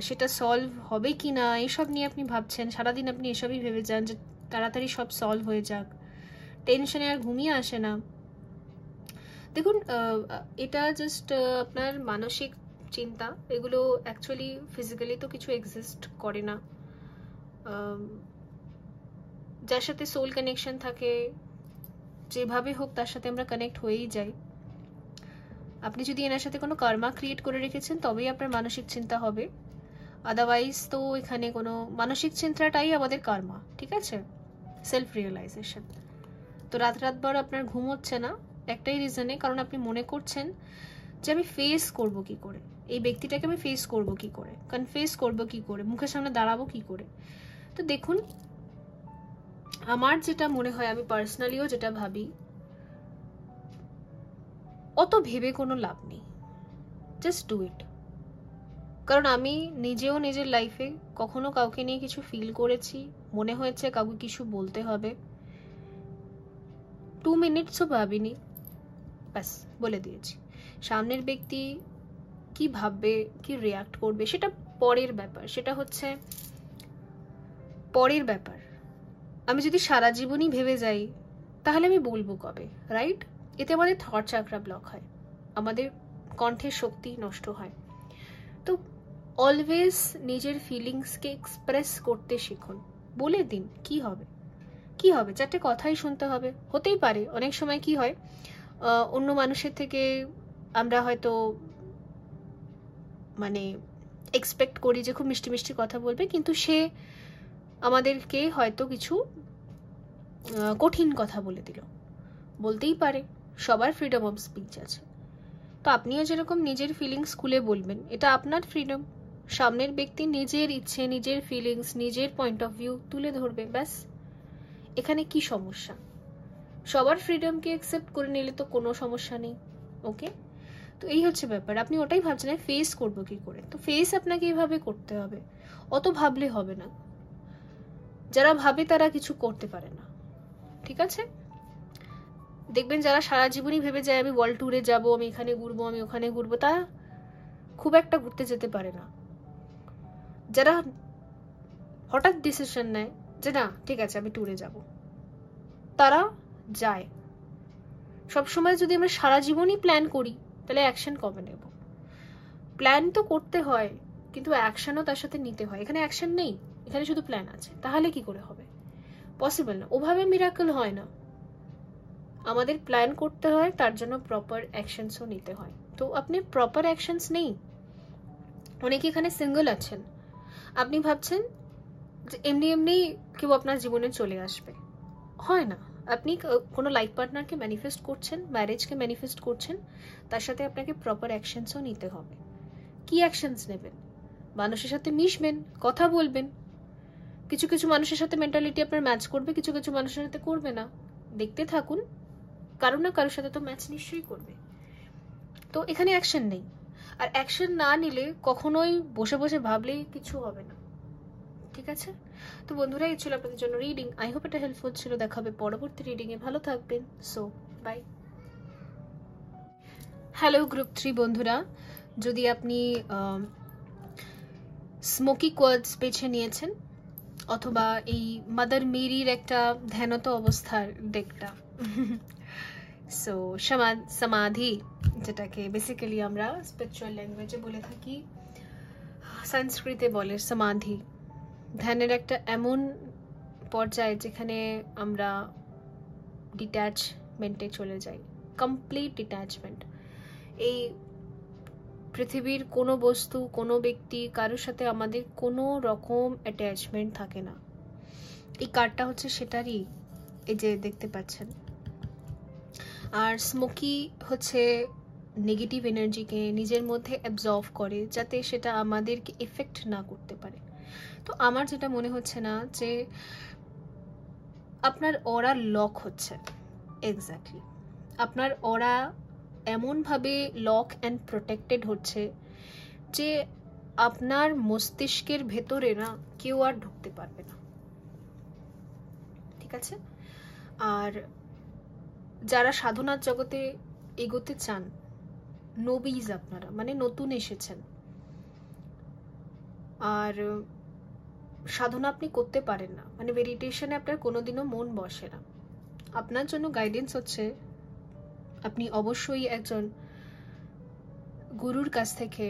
সেটা সলভ হবে কি না এসব নিয়ে আপনি ভাবছেন, সারাদিন আপনি এসবই ভেবে যান যে তাড়াতাড়ি সব সলভ হয়ে যাক, টেনশনে আর ঘুমিয়ে আসে না। দেখুন, এটা জাস্ট আপনার মানসিক চিন্তা, এগুলো অ্যাকচুয়ালি ফিজিক্যালি তো কিছু এক্সিস্ট করে না। যার সাথে সোল কানেকশন থাকে, যেভাবে হোক তার সাথে আমরা কানেক্ট হয়েই যাই। আপনি যদি এনার সাথে কোনো কর্মা ক্রিয়েট করে রেখেছেন তবেই আপনার মানসিক চিন্তা হবে, আদারওয়াইজ তো এখানে কোনো মানসিক চিন্তাটাই আমাদের কর্মা, ঠিক আছে, সেলফ রিয়েলাইজেশন। তো রাতভর আপনার ঘুম হচ্ছে না একটাই রিজনে, কারণ আপনি মনে করছেন যে আমি ফেস করব কি করে, এই ব্যক্তিটাকে আমি ফেস করব কি করে, কনফেস করব কি করে, মুখের সামনে দাঁড়াবো কি করে। তো দেখুন, আমার যেটা মনে হয়, আমি পার্সোনালিও যেটা ভাবি, অত ভেবে কোনো লাভ নেই, জাস্ট ডু ইট। কারণ আমি নিজেও নিজের লাইফে কখনো কাউকে নিয়ে কিছু ফিল করেছি, মনে হয়েছে কাউকে কিছু বলতে হবে, 2 মিনিটসও ভাবিনি, ব্যাস বলে দিয়েছি। সামনের ব্যক্তি কি ভাববে, কি রিয়াক্ট করবে, সেটা পরের ব্যাপার, সেটা হচ্ছে পরের ব্যাপার। আমি যদি সারা জীবনই ভেবে যাই তাহলে আমি বলবো কবে, রাইট? এতে আমাদের থট চাকরা ব্লক হয়, আমাদের কণ্ঠের শক্তি নষ্ট হয়। তো অলওয়েজ নিজের ফিলিংসকে এক্সপ্রেস করতে শিখুন। বলে দিন কি হবে, কি হবে, চারটে কথাই শুনতে হবে। হতেই পারে অনেক সময় কি হয়, অন্য মানুষের থেকে আমরা হয়তো মানে এক্সপেক্ট করি যে খুব মিষ্টি মিষ্টি কথা বলবে, কিন্তু সে আমাদেরকে হয়তো কিছু কঠিন কথা বলে দিল। বলতেই পারে, সবার ফ্রিডম অফ স্পিচ আছে। তো আপনিও যেরকম নিজের ফিলিংস খুলে বলবেন, এটা আপনার ফ্রিডম। সামনের ব্যক্তি নিজের ইচ্ছে, নিজের ফিলিংস, নিজের পয়েন্ট অফ ভিউ তুলে ধরবে, ব্যাস। এখানে কি সমস্যা? সবার ফ্রিডমকে অ্যাকসেপ্ট করে নিলে তো কোনো সমস্যা নেই। ওকে, তো এই হচ্ছে ব্যাপার। আপনি ওটাই ভাবছেন ফেস করবো কি করে, তো ফেস আপনাকে এভাবে করতে হবে, অত ভাবলে হবে না। যারা ভাবে তারা কিছু করতে পারে না, ঠিক আছে? দেখবেন যারা সারা জীবনই ভেবে যায় আমি ওয়ার্ল্ড ট্যুরে যাব, আমি এখানে ঘুরবো, আমি ওখানে ঘুরবো, তারা খুব একটা ঘুরতে যেতে পারে না। যারা হঠাৎ ডিসিশন নেয় যে না ঠিক আছে আমি ট্যুরে যাব, তারা যায়। সবসময় যদি আমরা সারা জীবনই প্ল্যান করি তাহলে অ্যাকশন কবে নেব? প্ল্যান তো করতে হয়, কিন্তু অ্যাকশনও তার সাথে নিতে হয়। এখানে অ্যাকশন নেই, এখানে শুধু প্ল্যান আছে, তাহলে কি করে হবে? পসিবল না, ওভাবে মিরাকল হয় না। আমাদের প্ল্যান করতে হয়, তার জন্য প্রপার অ্যাকশনসও নিতে হয়। তো আপনি প্রপার অ্যাকশনস নেই। অনেকে এখানে সিঙ্গেল আছেন, আপনি ভাবছেন যে এমনি এমনি কেউ আপনার জীবনে চলে আসবে, হয় না। আপনি কোনো লাইফ পার্টনারকে ম্যানিফেস্ট করছেন, ম্যারেজকে ম্যানিফেস্ট করছেন, তার সাথে আপনাকে প্রপার অ্যাকশনসও নিতে হবে। কি অ্যাকশনস নেবেন? মানুষের সাথে মিশবেন, কথা বলবেন। কিছু কিছু মানুষের সাথে মেন্টালিটি আপনার ম্যাচ করবে, কিছু কিছু মানুষের সাথে করবে না। দেখতে থাকুন, কারো না কারোর সাথে তো ম্যাচ নিশ্চয়ই করবে। তো এখানে অ্যাকশন নেই, আর অ্যাকশন না নিলে কখনোই বসে বসে ভাবলেই কিছু হবে না, ঠিক আছে? তো বন্ধুরা, এই ছিল আপনাদের জন্য রিডিং। আই হোপ এটা হেল্পফুল ছিল। দেখা হবে পরবর্তী রিডিংয়ে, ভালো থাকবেন। So by. হ্যালো গ্রুপ 3 বন্ধুরা, যদি আপনি স্মোকি কোয়ার্টজ বেছে নিয়েছেন অথবা এই মাদার মেরির একটা ধ্যানত অবস্থার ডেকটা, সো সমাধি, যেটাকে বেসিক্যালি আমরা স্পিরিচুয়াল ল্যাঙ্গুয়েজে বলে থাকি, সংস্কৃতে বলে সমাধি, ধ্যানের একটা এমন পর্যায়ে যেখানে আমরা ডিট্যাচমেন্টে চলে যাই, কমপ্লিট ডিট্যাচমেন্ট। এই পৃথিবীর কোনো বস্তু, কোনো ব্যক্তি, কারোর সাথে আমাদের কোনো রকম অ্যাটাচমেন্ট থাকে না। এই কার্ডটা হচ্ছে সেটারই, এই যে দেখতে পাচ্ছেন। আর স্মোকি হচ্ছে নেগেটিভ এনার্জিকে নিজের মধ্যে অ্যাবজর্ভ করে, যাতে সেটা আমাদেরকে এফেক্ট না করতে পারে। তো আমার যেটা মনে হচ্ছে না যে আপনার অরা লক হচ্ছে, এক্স্যাক্টলি আপনার অরা এমনভাবে লক অ্যান্ড প্রোটেক্টেড হচ্ছে যে আপনার মস্তিষ্কের ভেতরে না কেউ আর ঢুকতে পারবে না, ঠিক আছে? আর যারা সাধনার জগতে এগোতে চান, নবীজ আপনারা, মানে নতুন এসেছেন, আর সাধনা আপনি করতে পারেন না, মানে মেডিটেশনে আপনার কোনোদিনও মন বসে না, আপনার জন্য গাইডেন্স হচ্ছে আপনি অবশ্যই একজন গুরুর কাছ থেকে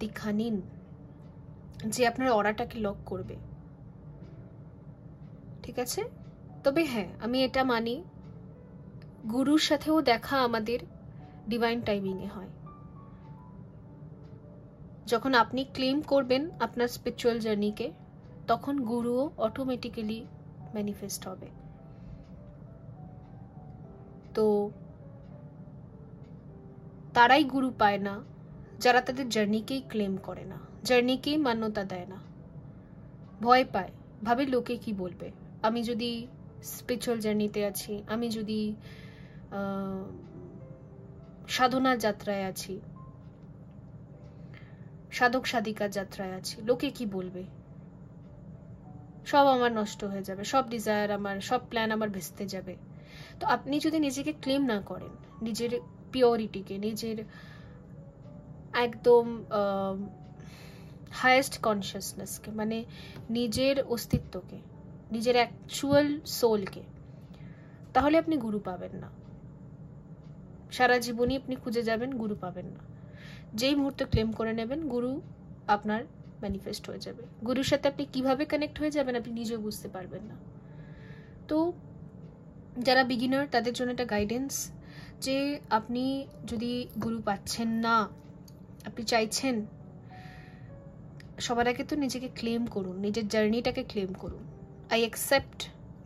দীক্ষা নিন, যে আপনার অরাটাকে লক করবে, ঠিক আছে? তবে হ্যাঁ, আমি এটা মানি, গুরুর সাথেও দেখা আমাদের ডিভাইন টাইমিংয়ে হয়। যখন আপনি ক্লেম করবেন আপনার স্পিরিচুয়াল জার্নিকে, তখন গুরুও অটোমেটিক্যালি ম্যানিফেস্ট হবে। তো তারাই গুরু পায় না যারা তাদের জার্নিকেই ক্লেম করে না, জার্নিকেই মান্যতা দেয় না, ভয় পায়, ভাবে লোকে কি বলবে। আমি যদি স্পিরিচুয়াল জার্নিতে আছি, আমি যদি সাধনার যাত্রায় আছি, সাধক সাধিকার যাত্রায় আছি, লোকে কি বলবে, সব আমার নষ্ট হয়ে যাবে, সব ডিজায়ার আমার, সব প্ল্যান আমার ভেস্তে যাবে। তো আপনি যদি নিজেকে ক্লেম না করেন, নিজের পিওরিটিকে, নিজের একদম হায়েস্ট কনসিয়াসনেসকে, মানে নিজের অস্তিত্বকে, নিজের অ্যাকচুয়াল সোলকে, তাহলে আপনি গুরু পাবেন না। সারা জীবনই আপনি খুঁজে যাবেন, গুরু পাবেন না। যেই মুহূর্তে ক্লেম করে নেবেন, গুরু আপনার ম্যানিফেস্ট হয়ে যাবে। গুরুর সাথে আপনি কিভাবে কানেক্ট হয়ে যাবেন আপনি নিজেও বুঝতে পারবেন না। তো যারা বিগিনার তাদের জন্য একটা গাইডেন্স, যে আপনি যদি গুরু পাচ্ছেন না, আপনি চাইছেন, সবার আগে তো নিজেকে ক্লেম করুন, নিজের জার্নিটাকে ক্লেম করুন। I accept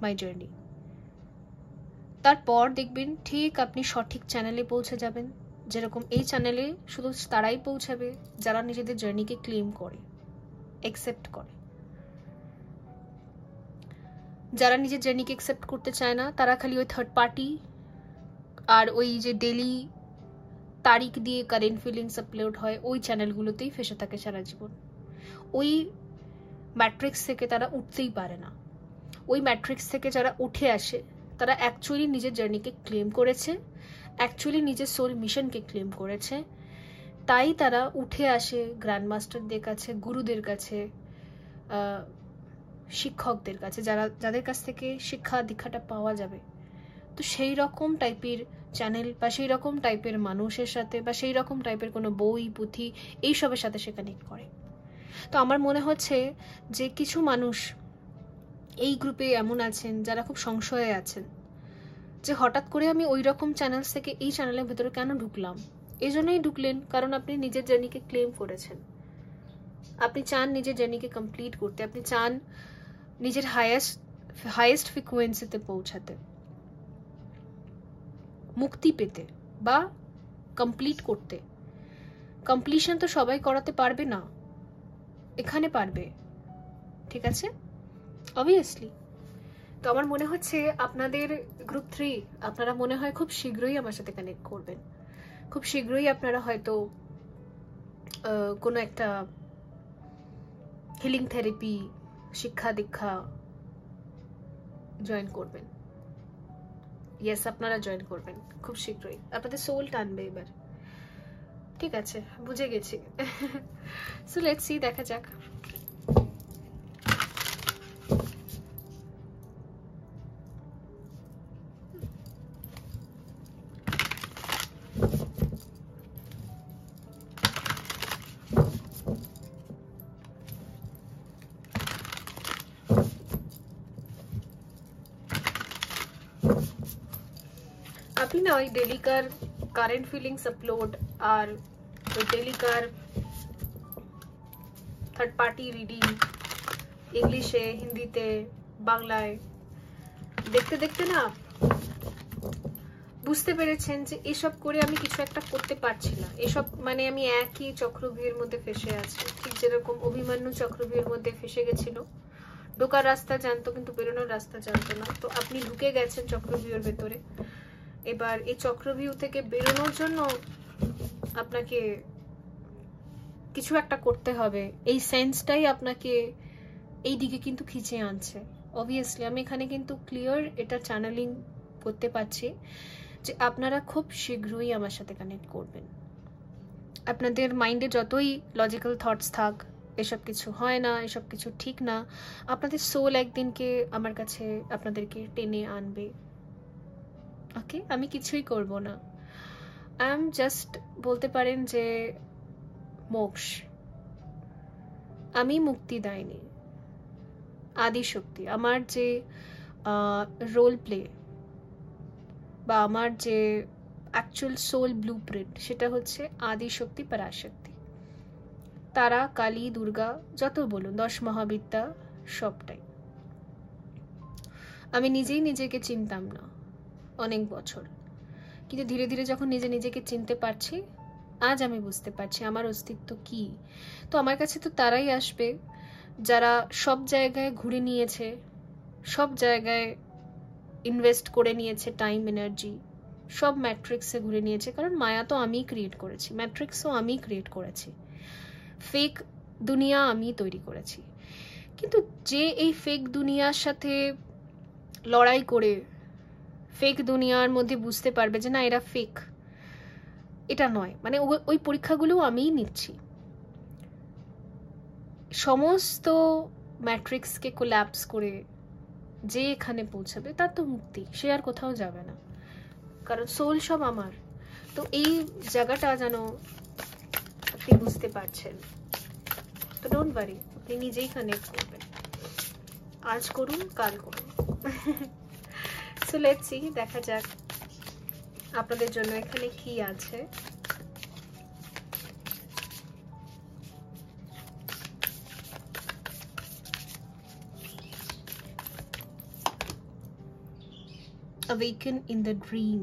my journey. তারপর দেখবেন ঠিক আপনি সঠিক চ্যানেলে পৌঁছে যাবেন। যেরকম এই চ্যানেলে শুধু তারাই পৌঁছাবে যারা নিজেদের জার্নিকে ক্লেম করে, অ্যাকসেপ্ট করে। যারা নিজের জার্নিকে অ্যাকসেপ্ট করতে চায় না, তারা খালি ওই থার্ড পার্টি আর ওই যে ডেলি তারিখ দিয়ে কারেন্ট ফিলিংস আপলোড হয় ওই চ্যানেলগুলোতেই ফেসে থাকে সারা জীবন। ওই ম্যাট্রিক্স থেকে তারা উঠতেই পারে না। ওই ম্যাট্রিক্স থেকে যারা উঠে আসে তারা অ্যাকচুয়ালি নিজের জার্নিকে ক্লেম করেছে, অ্যাকচুয়ালি নিজের সোল মিশনকে ক্লেম করেছে, তাই তারা উঠে আসে গ্র্যান্ড মাস্টারদের কাছে, গুরুদের কাছে, শিক্ষকদের কাছে, যাদের কাছ থেকে শিক্ষা দীক্ষাটা পাওয়া যাবে। তো সেই রকম টাইপের চ্যানেল বা সেই রকম টাইপের মানুষের সাথে বা সেই রকম টাইপের কোনো বই পুঁথি এইসবের সাথে সে কানেক্ট করে। তো আমার মনে হচ্ছে যে কিছু মানুষ এই গ্রুপে এমন আছেন যারা খুব সংশয়ে আছেন যে হঠাৎ করে আমি ওই রকম চ্যানেলস থেকে এই চ্যানেলের ভেতরে কেন ঢুকলাম। এই জন্যই ঢুকলেন কারণ আপনি নিজের জার্নিকে ক্লেম করেছেন, আপনি চান নিজের জার্নিকে কমপ্লিট করতে, আপনি চান নিজের হাইয়েস্ট ফ্রিকোয়েন্সিতে পৌঁছাতে, মুক্তি পেতে বা কমপ্লিট করতে। কমপ্লিশন তো সবাই করাতে পারবে না, এখানে পারবে, ঠিক আছে, অবভিয়াসলি। তো আমার মনে হচ্ছে আপনাদের গ্রুপ 3 আপনারা মনে হয় খুব শীঘ্রই আমার সাথে কানেক্ট করবেন। খুব শীঘ্রই আপনারা হয়তো কোনো একটা হিলিং থেরাপি, শিক্ষা দীক্ষা জয়েন করবেন। ইয়েস, আপনারা জয়েন করবেন খুব শীঘ্রই। আপনাদের সোল টানবে এবার, ঠিক আছে, বুঝে গেছি। সো লেটস সি, দেখা যাক। আপনি না ওই ডেলিকার কারেন্ট ফিলিংস আপলোড আর ওই ডেলিকার থার্ড পার্টি রিডিং ইংলিশে, হিন্দিতে, বাংলায় দেখতে দেখতে না বুঝতে পেরেছেন যে এসব করে আমি কিছু একটা করতে পারছি না। এসব মানে আমি একই চক্রভিউর মধ্যে ফেসে আছি, ঠিক যেরকম অভিমন্যু চক্রভিউর মধ্যে ফেসে গেছিল। ঢোকার রাস্তা জানতো কিন্তু বেরোনোর রাস্তা জানতো না। তো আপনি ঢুকে গেছেন চক্রভিউর ভেতরে। এবার এই চক্রভিউ থেকে বেরোনোর জন্য আপনাকে কিছু একটা করতে হবে। এই সেন্সটাই আপনাকে এই দিকে কিন্তু খিচে আনছে। অবভিয়াসলি আমি এখানে কিন্তু ক্লিয়ার এটা চ্যানেলিং করতে পারছি যে আপনারা খুব শীঘ্রই আমার সাথে কানেক্ট করবেন। আপনাদের মাইন্ডে যতই লজিক্যাল থটস থাক, এসব কিছু হয় না, এসব কিছু ঠিক না, আপনাদের সোল একদিনকে আমার কাছে আপনাদেরকে টেনে আনবে। ওকে, আমি কিছুই করব না। আই এম জাস্ট বলতে পারেন যে মোক্ষ। আমি মুক্তিদায়িনী, আদিশক্তি। আমার যে রোল প্লে বা আমার যে অ্যাকচুয়াল সোল ব্লুপ্রিন্ট সেটা হচ্ছে আদিশক্তি, পরাশক্তি, তারা, কালী, দুর্গা, যত বলুন 10 মহাবিদ্যা সবটাই। আমি নিজেই নিজেকে চিনতাম না অনেক বছর, কিন্তু ধীরে ধীরে যখন নিজেকে চিনতে পারছি, আজ আমি বুঝতে পারছি আমার অস্তিত্ব কি। তো আমার কাছে তো তারাই আসবে যারা সব জায়গায় ঘুরে নিয়েছে, সব জায়গায় ইনভেস্ট করে নিয়েছে টাইম, এনার্জি, সব ম্যাট্রিক্সে ঘুরে নিয়েছে। কারণ মায়া তো আমিই ক্রিয়েট করেছি, ম্যাট্রিক্সও আমিই ক্রিয়েট করেছি, ফেক দুনিয়া আমি তৈরি করেছি। কিন্তু যে এই ফেক দুনিয়ার সাথে লড়াই করে ফেক দুনিয়ার মধ্যে বুঝতে পারবে যে না এরা ফেক, এটা নয়, মানে ওই পরীক্ষাগুলো আমিই নিচ্ছি। সমস্ত ম্যাট্রিক্সকে কোল্যাপস করে যে এখানে পৌঁছাবে তার তো মুক্তি, সে আর কোথাও যাবে না, কারণ সোল সব আমার। তো এই জায়গাটা যেন আপনি বুঝতে পারছেন, তো ডোন্ট ওয়ারি, আপনি নিজেই কানেক্ট করবেন, আজ করুন কাল করুন। সো লেটস সি, দেখা যাক আপনাদের জন্য এখানে কি আছে। Awaken in the dream,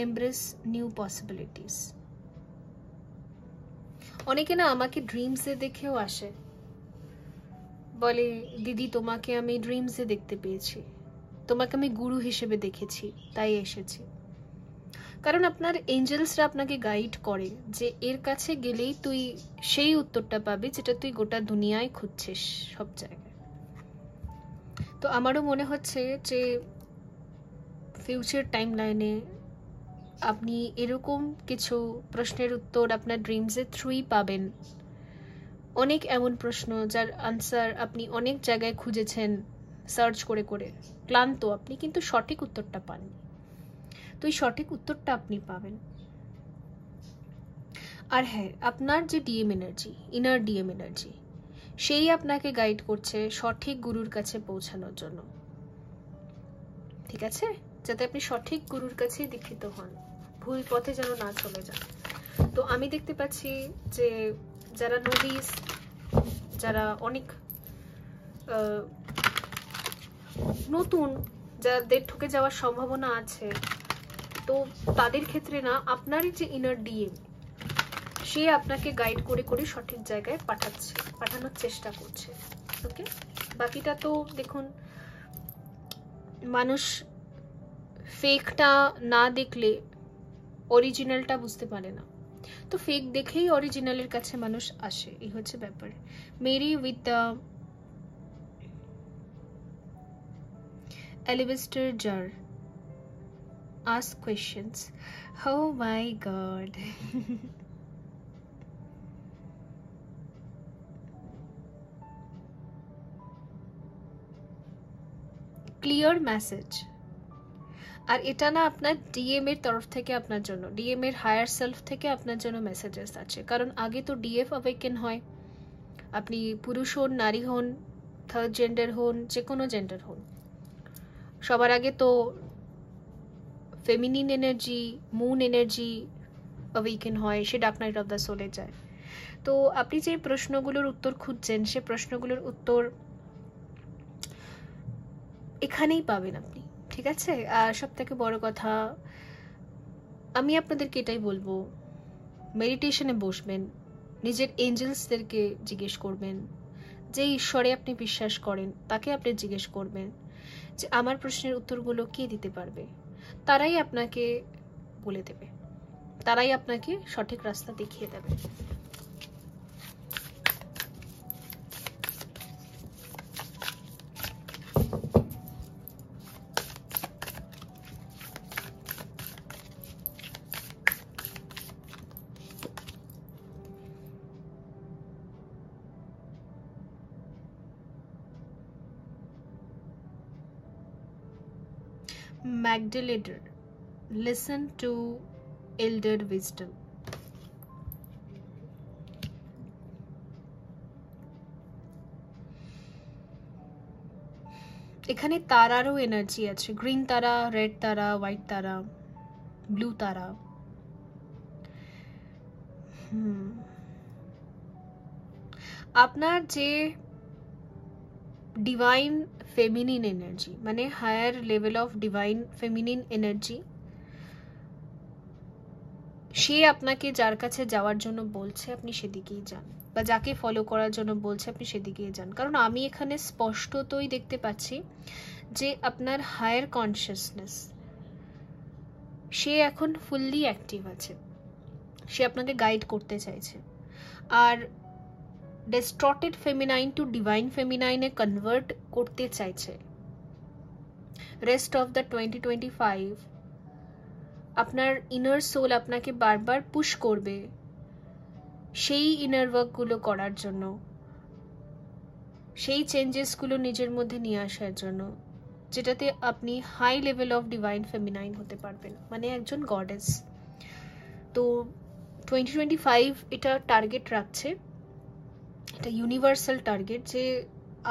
embrace new possibilities. অনেকে না আমাকে ড্রিমসে দেখেও আসে, বলে দিদি তোমাকে আমি ড্রিমসে দেখতে পেয়েছি, তোমাকে আমি গুরু হিসেবে দেখেছি, তাই এসেছি। কারণ আপনার এঞ্জেলসরা আপনাকে গাইড করে যে এর কাছে গেলেই তুই সেই উত্তরটা পাবি যেটা তুই গোটা দুনিয়ায় খুঁজছিস সব জায়গায়। তো আমারও মনে হচ্ছে যে ফিউচার টাইম লাইনে আপনি এরকম কিছু প্রশ্নের উত্তর আপনার ড্রিমসের থ্রুই পাবেন। অনেক এমন প্রশ্ন যার আনসার আপনি অনেক জায়গায় খুঁজেছেন সার্চ করে করে, ক্লান্ত আপনি, কিন্তু সঠিক উত্তরটা পাননি। তো এই সঠিক উত্তরটা আপনি পাবেন। আর হ্যাঁ, আপনার যে DM energy, inner DM energy, সেই আপনাকে গাইড করছে সঠিক গুরুর কাছে পৌঁছানোর জন্য। ঠিক আছে, যাতে আপনি সঠিক গুরুর কাছে দীক্ষিত হন, ভুল পথে যেন না চলে যান। তো আমি দেখতে পাচ্ছি যে যারা নভিস, যারা অনেক নতুন, যাদের ঠকে যাওয়ার সম্ভাবনা আছে, তো তাদের ক্ষেত্রে না আপনারই যে ইনার ডিএম, সে আপনাকে গাইড করে করে সঠিক জায়গায় পাঠানোর চেষ্টা করছে। ওকে, বাকিটা তো দেখুন, মানুষ ফেকটা না দেখলে অরিজিনালটা বুঝতে পারে না, তো ফেক দেখেই অরিজিনালের কাছে মানুষ আসে, এই হচ্ছে ব্যাপার। Mary with the alabaster jar, ask questions. Oh my god. Clear message. আর এটা না আপনার ডিএম এর তরফ থেকে আপনার জন্য, ডিএম এর হায়ার সেলফ থেকে আপনার জন্য মেসেজেস আছে। কারণ আগে তো ডিএফ অ্যাওয়েকেন হয়, আপনি পুরুষ হন, নারী হন, থার্ড জেন্ডার হন, যে কোনো জেন্ডার হন, সবার আগে তো feminine energy, moon energy awaken হয়, সে ডার্ক নাইট অফ দ্য সোলে যায়। তো আপনি যে প্রশ্নগুলোর উত্তর খুঁজছেন, সে প্রশ্নগুলোর উত্তর এখানেই পাবেন আপনি। ঠিক আছে, আর সব থেকে বড় কথা, আমি আপনাদেরকে এটাই বলবো, মেডিটেশনে বসবেন, নিজের এঞ্জেলসদেরকে জিজ্ঞেস করবেন, যে ঈশ্বরে আপনি বিশ্বাস করেন তাকে আপনি জিজ্ঞেস করবেন যে আমার প্রশ্নের উত্তরগুলো কে দিতে পারবে। তারাই আপনাকে বলে দেবে, তারাই আপনাকে সঠিক রাস্তা দেখিয়ে দেবে। Magdalene, listen to elder wisdom. এখানে তারারও এনার্জি আছে, green Tara, red Tara, white Tara, blue Tara. আপনার যে ডিভাইন ফেমিনিন এনার্জি, মানে higher level of divine feminine energy, সে আপনাকে যার কাছে যাওয়ার জন্য বলছে আপনি সেদিকেই যান, বা যাকে ফলো করার জন্য বলছে আপনি সেদিকেই যান। কারণ আমি এখানে স্পষ্টতই দেখতে পাচ্ছি যে আপনার হায়ার কনসিয়াসনেস, সে এখন ফুললি অ্যাক্টিভ আছে, সে আপনাকে গাইড করতে চাইছে। আর ডিস্টর্টেড ফেমিনাইন টু ডিভাইন ফেমিনাইনে কনভার্ট করতে চাইছে। রেস্ট অফ দ্য 2025 আপনার ইনার সোল আপনাকে বারবার পুশ করবে সেই ইনার ওয়ার্কগুলো করার জন্য, সেই চেঞ্জেসগুলো নিজের মধ্যে নিয়ে আসার জন্য, যেটাতে আপনি high level of divine feminine হতে পারবেন, মানে একজন গডেস। তো 2025 এটা টার্গেট রাখছে, এটা ইউনিভার্সাল টার্গেট, যে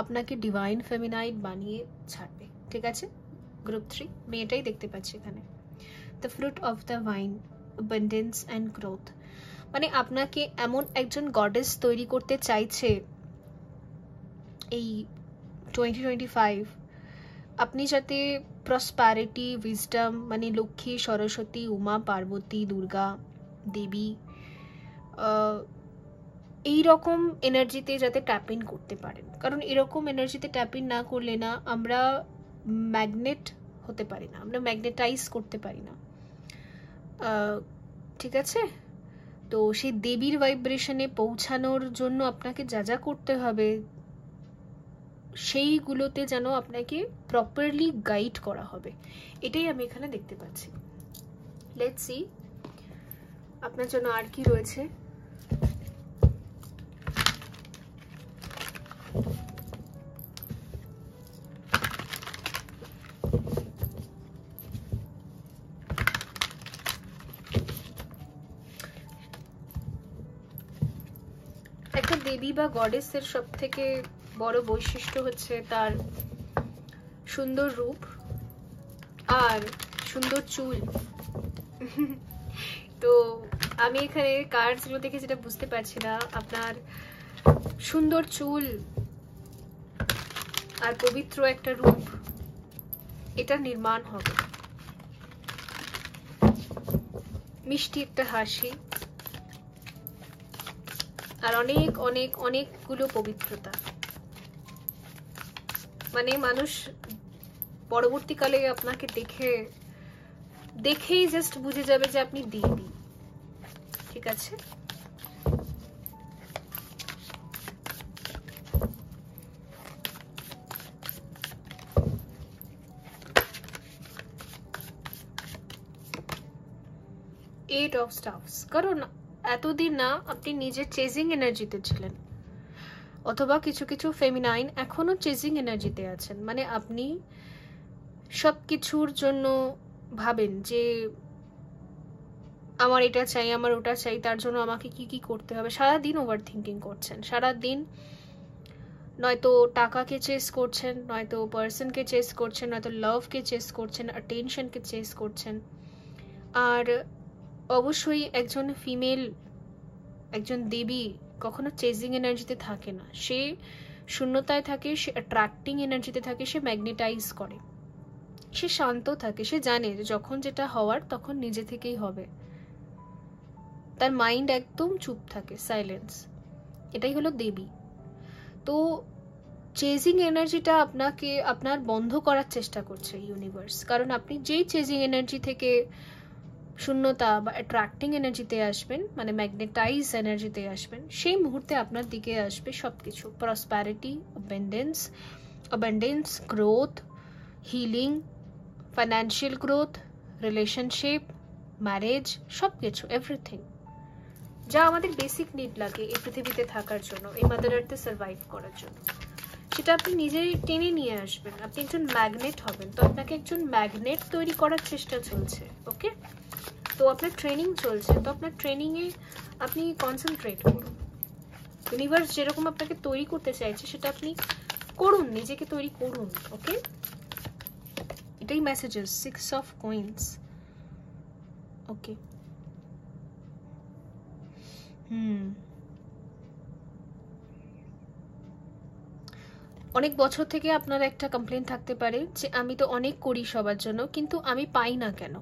আপনাকে ডিভাইন ফেমিনাইন বানিয়ে ছাড়বে, ঠিক আছে? গ্রুপ 3 আমি এটাই দেখতে পাচ্ছি এখানে। The fruit of the vine, abundance and growth, মানে আপনাকে এমন একজন গডেস তৈরি করতে চাইছে এই 2025, আপনি যাতে প্রসপ্যারিটি, উইজডম, মানে লক্ষ্মী, সরস্বতী, উমা, পার্বতী, দুর্গা দেবী, এই রকম এনার্জিতে যাতে ট্যাপ ইন করতে পারেন। কারণ এরকম এনার্জিতে ট্যাপ ইন না করলে না আমরা ম্যাগনেট হতে পারি না, আমরা ম্যাগনেটাইজ করতে পারি না, ঠিক আছে? তো সেই দেবীর ভাইব্রেশনে পৌঁছানোর জন্য আপনাকে যা যা করতে হবে সেইগুলোতে যেন আপনাকে প্রপারলি গাইড করা হবে, এটাই আমি এখানে দেখতে পাচ্ছি। লেটস সি আপনার জন্য আর কি রয়েছে। একটা দেবী বা গডেসের সব থেকে বড় বৈশিষ্ট্য হচ্ছে তার সুন্দর রূপ আর সুন্দর চুল। তো আমি এখানে কার্ডসগুলো দেখে যেটা বুঝতে পারছি না, আপনার সুন্দর চুল আর পবিত্র একটা রূপ, এটা নির্মাণ হবে। মিষ্টি একটা হাসি আর অনেক অনেক অনেকগুলো পবিত্রতা, মানে মানুষ পরবর্তীকালে আপনাকে দেখেই জাস্ট বুঝে যাবে যে আপনি দেবী, ঠিক আছে? এইট অফ স্টাফস, কারণ এতদিন না আপনি নিজের চেজিং এনার্জিতে ছিলেন, অথবা কিছু কিছু ফেমিনাইন এখনো চেজিং এনার্জিতে আছেন, মানে আপনি সব কিছুর জন্য ভাবেন যে আমার এটা চাই, আমার ওটা চাই, তার জন্য আমাকে কি কি করতে হবে, সারাদিন ওভার থিঙ্কিং করছেন, সারাদিন নয়তো টাকাকে চেস করছেন, নয়তো পার্সনকে চেস করছেন, নয়তো লাভকে চেস করছেন, অ্যাটেনশনকে চেস করছেন। আর অবশ্যই একজন ফিমেল, একজন দেবী কখনো চেজিং এনার্জিতে থাকে না, সে শূন্যতায় থাকে, সে অ্যাট্রাক্টিং এনার্জিতে থাকে, সে ম্যাগনেটাইজ করে, সে শান্ত থাকে, সে জানে যে যখন যেটা হওয়ার তখন নিজে থেকেই হবে, তার মাইন্ড একদম চুপ থাকে, সাইলেন্স, এটাই হলো দেবী। তো চেজিং এনার্জিটা আপনাকে আপনার বন্ধ করার চেষ্টা করছে ইউনিভার্স, কারণ আপনি যেই চেজিং এনার্জি থেকে শূন্যতা বা অ্যাট্রাক্টিং এনার্জিতে আসবেন, মানে ম্যাগনেটাইজ এনার্জিতে আসবেন, সেই মুহূর্তে আপনার দিকে আসবে সবকিছু, prosperity, abundance, growth, healing, financial growth, relationship, marriage, সবকিছু, এভরিথিং যা আমাদের বেসিক নিড লাগে এই পৃথিবীতে থাকার জন্য, এই মাদার আর্থে সার্ভাইভ করার জন্য, সেটা আপনি নিজেই টেনে নিয়ে আসবেন, আপনি একজন ম্যাগনেট হবেন। তো আপনাকে একজন ম্যাগনেট তৈরি করার চেষ্টা চলছে, ওকে? তো আপনার ট্রেনিং চলছে, তো আপনার ট্রেনিংয়ে আপনি কনসেন্ট্রেট করুন, ইউনিভার্স যেরকম আপনাকে তৈরি করতে চাইছে সেটা আপনি করুন, নিজেকে তৈরি করুন, ওকে? এটাই মেসেজেস, 6 অফ কয়েন্স, ওকে? অনেক বছর থেকে আপনার একটা কমপ্লেন থাকতে পারে যে আমি তো অনেক করি সবার জন্য, কিন্তু আমি পাই না কেন,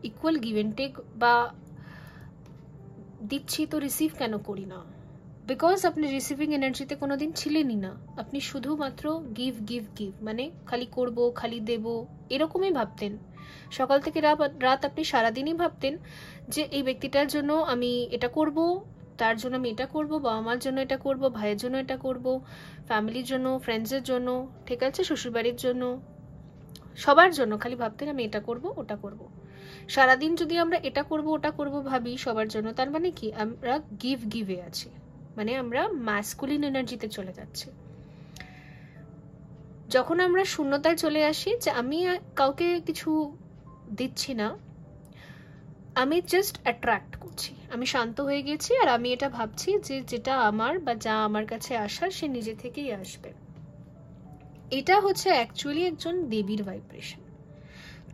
ইকুয়াল গিভ এন্ড টেক, বা দিচ্ছি তো রিসিভ কেন করি না? বিকজ আপনি রিসিভিং এনার্জিতে কোনোদিন ছিলেনই না, আপনি শুধুমাত্র গিভ গিভ গিভ, মানে খালি করব, খালি দেব, এরকমই ভাবতেন। সকাল থেকে রাত আপনি সারাদিনই ভাবতেন যে এই ব্যক্তিটার জন্য আমি এটা করব, তার জন্য আমি এটা করব, বাবা মার জন্য এটা করব, ভাইয়ের জন্য এটা করব, ফ্যামিলির জন্য, ফ্রেন্ডসের জন্য, ঠিক আছে, শ্বশুরবাড়ির জন্য, সবার জন্য খালি ভাবতেন আমি এটা করব, ওটা করব। সারাদিন যদি আমরা এটা করব, ওটা করব ভাবি সবার জন্য, তার মানে কি আমরা গিভে আছি, মানে আমরা ম্যাসকুলিন এনার্জিতে চলে যাচ্ছি। যখন আমরা শূন্যতায় চলে আসি যে আমি কাউকে কিছু দিচ্ছি না, আমি জাস্ট অ্যাট্রাক্ট করছি, আমি শান্ত হয়ে গেছি আর আমি এটা ভাবছি যে যেটা আমার বা যা আমার কাছে আসার সে নিজে থেকেই আসবে, এটা হচ্ছে অ্যাকচুয়ালি একজন দেবীর ভাইব্রেশন।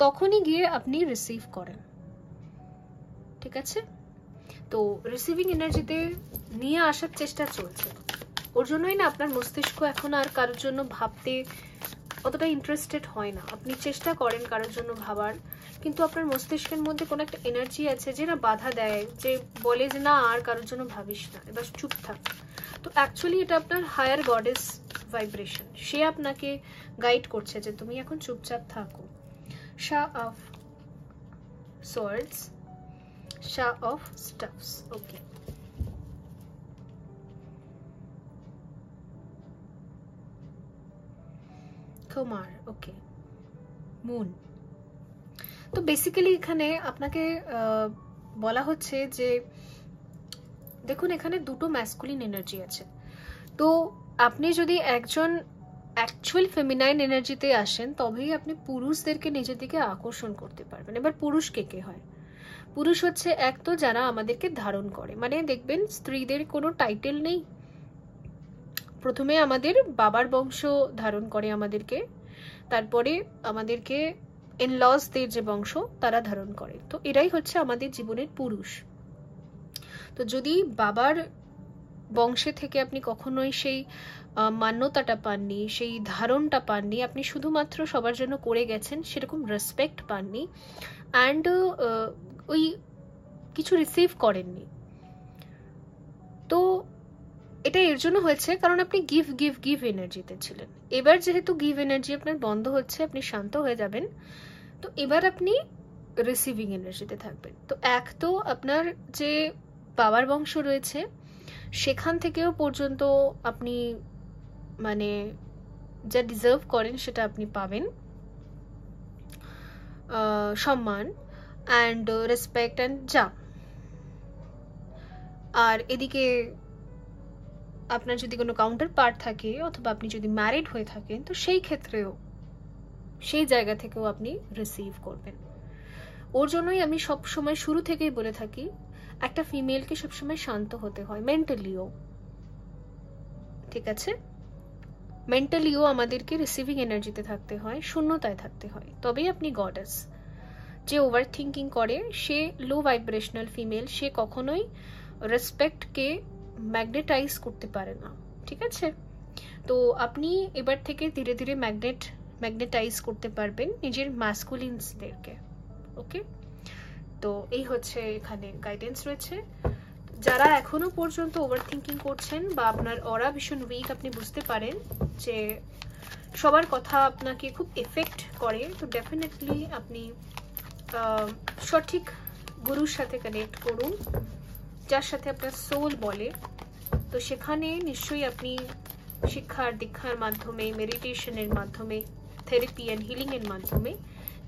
তখনই গিয়ে আপনি রিসিভ করেন, ঠিক আছে? তো রিসিভিং এনার্জিতে নিয়ে আসার চেষ্টা চলছে, ওর জন্যই না আপনার মস্তিষ্ক এখন আর কারোর জন্য ভাবতে অতটা ইন্টারেস্টেড হয় না। আপনি চেষ্টা করেন কারোর জন্য ভাবার, কিন্তু আপনার মস্তিষ্কের মধ্যে কোনো একটা এনার্জি আছে যে না বাধা দেয়, যে বলে যে না আর কারোর জন্য ভাবিস না, এবার চুপ থাক। তো অ্যাকচুয়ালি এটা আপনার হায়ার গডেস ভাইব্রেশন, সে আপনাকে গাইড করছে যে তুমি এখন চুপচাপ থাকো। Shah of swords, Shah of stuffs, okay. Kumar, okay. Moon. তো বেসিক্যালি এখানে আপনাকে বলা হচ্ছে যে দেখুন এখানে দুটো ম্যাসকুলিন এনার্জি আছে, তো আপনি যদি একজন অ্যাকচুয়াল ফেমিনাইন এনার্জিতে আসেন তবেই আপনি পুরুষদেরকে নিজের দিকে আকর্ষণ করতে পারবেন। এবার পুরুষ কে কে হয়? পুরুষ হচ্ছে এক তো যারা আমাদেরকে ধারণ করে, মানে দেখবেন স্ত্রীদের কোনো টাইটেল নেই, প্রথমে আমাদের বাবার বংশ ধারণ করে আমাদেরকে, তারপরে আমাদেরকে ইনলসদের যে বংশ তারা ধারণ করে, তো এরাই হচ্ছে আমাদের জীবনের পুরুষ। তো যদি বাবার বংশে থেকে আপনি কখনোই সেই মান্যতাটা পাননি, সেই ধারণটা পাননি, আপনি শুধুমাত্র সবার জন্য করে গেছেন, সেরকম রেসপেক্ট পাননি, অ্যান্ড ওই কিছু রিসিভ করেননি, তো এটা এর জন্য হয়েছে কারণ আপনি গিভ গিভ গিভ এনার্জিতে ছিলেন। এবার যেহেতু গিভ এনার্জি আপনার বন্ধ হচ্ছে, আপনি শান্ত হয়ে যাবেন, তো এবার আপনি রিসিভিং এনার্জিতে থাকবেন। তো এক তো আপনার যে বাবার বংশ রয়েছে সেখান থেকেও পর্যন্ত আপনি মানে যা ডিজার্ভ করেন সেটা আপনি পাবেন, সম্মান অ্যান্ড রেসপেক্ট অ্যান্ড যা। আর এদিকে আপনার যদি কোনো কাউন্টার পার্ট থাকে অথবা আপনি যদি ম্যারিড হয়ে থাকেন তো সেই ক্ষেত্রেও সেই জায়গা থেকেও আপনি রিসিভ করবেন। ওর জন্যই আমি সব সময় শুরু থেকেই বলে থাকি একটা ফিমেলকে সবসময় শান্ত হতে হয়, মেন্টালিও, ঠিক আছে? মেন্টালিও আমাদেরকে রিসিভিং এনার্জিতে থাকতে হয়, শূন্যতায় থাকতে হয়, তবেই আপনি গডেস। যে ওভার থিঙ্কিং করে সে লো ভাইব্রেশনাল ফিমেল, সে কখনোই রেসপেক্টকে ম্যাগনেটাইজ করতে পারে না, ঠিক আছে? তো আপনি এবার থেকে ধীরে ধীরে ম্যাগনেটাইজ করতে পারবেন নিজের ম্যাসকুলিনসদেরকে, ওকে? তো এই হচ্ছে এখানে গাইডেন্স রয়েছে। যারা এখনো পর্যন্ত ওভার থিঙ্কিং করছেন বা আপনার অরা ভীষণ উইক, আপনি বুঝতে পারেন যে সবার কথা আপনাকে খুব এফেক্ট করে, তো ডেফিনেটলি আপনি সঠিক গুরুর সাথে কানেক্ট করুন, যার সাথে আপনার সোল বলে। তো সেখানে নিশ্চয়ই আপনি শিক্ষার দীক্ষার মাধ্যমে, মেডিটেশনের মাধ্যমে, থেরাপি অ্যান্ড হিলিং এর মাধ্যমে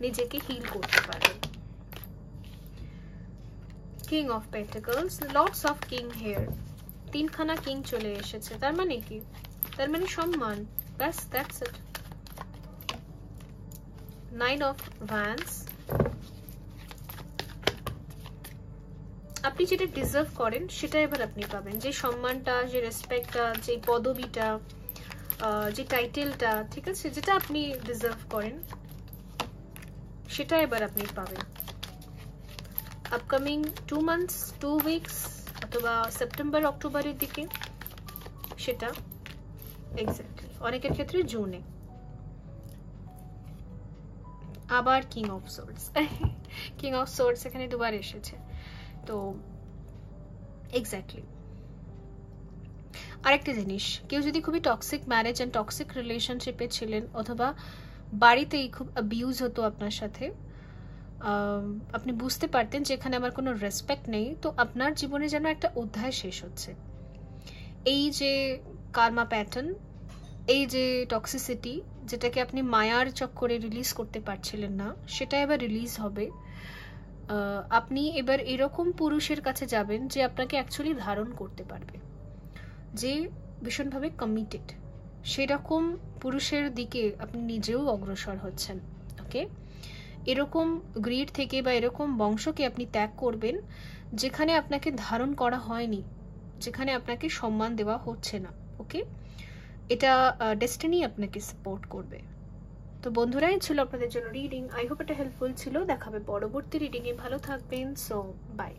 নিজেকে হিল করতে পারবেন। King of pentacles, lots of king here, তিনখানা কিং চলে এসেছে, তার মানে কি? তার মানে সম্মান, ব্যাস, that's it. Nine of wands, আপনি যেটা ডিজার্ভ করেন সেটা এবার আপনি পাবেন, যে সম্মানটা, যে রেসপেক্টটা, যে পদবিটা, যে টাইটেলটা, ঠিক আছে, যেটা আপনি ডিজার্ভ করেন সেটা এবার আপনি পাবেন। আপকামিং 2 months 2 weeks অথবা সেপ্টেম্বর অক্টোবরের দিকে, সেটা এক্স্যাক্টলি অনেকের ক্ষেত্রে জুনে। আবার king of swords, king of swords এখানে দুবার এসেছে, তো এক্স্যাক্টলি। আরেকটা জিনিস, কেউ যদি খুবই টক্সিক ম্যারেজ অ্যান্ড টক্সিক রিলেশনশিপে ছিলেন অথবা বাড়িতেই খুব অ্যাবিউজ হতো আপনার সাথে, আপনি বুঝতে পারতেন যে এখানে আমার কোনো রেসপেক্ট নেই, তো আপনার জীবনে যেন একটা অধ্যায় শেষ হচ্ছে। এই যে কার্মা প্যাটার্ন, এই যে টক্সিসিটি, যেটাকে আপনি মায়ার চক্করে রিলিজ করতে পারছিলেন না, সেটা এবার রিলিজ হবে। আপনি এবার এরকম পুরুষের কাছে যাবেন যে আপনাকে অ্যাকচুয়ালি ধারণ করতে পারবে, যে ভীষণভাবে কমিটেড, সেরকম পুরুষের দিকে আপনি নিজেও অগ্রসর হচ্ছেন। ওকে, এরকম গ্রিড থেকে বা এরকম বংশকে আপনি ত্যাগ করবেন যেখানে আপনাকে ধারণ করা হয়নি, যেখানে আপনাকে সম্মান দেওয়া হচ্ছে না। ওকে, এটা ডেস্টিনি আপনাকে সাপোর্ট করবে। তো বন্ধুরা, এই ছিল আপনাদের জন্য রিডিং। আই হোপ এটা হেল্পফুল ছিল। দেখাবে পরবর্তী রিডিংয়ে। ভালো থাকবেন। So by.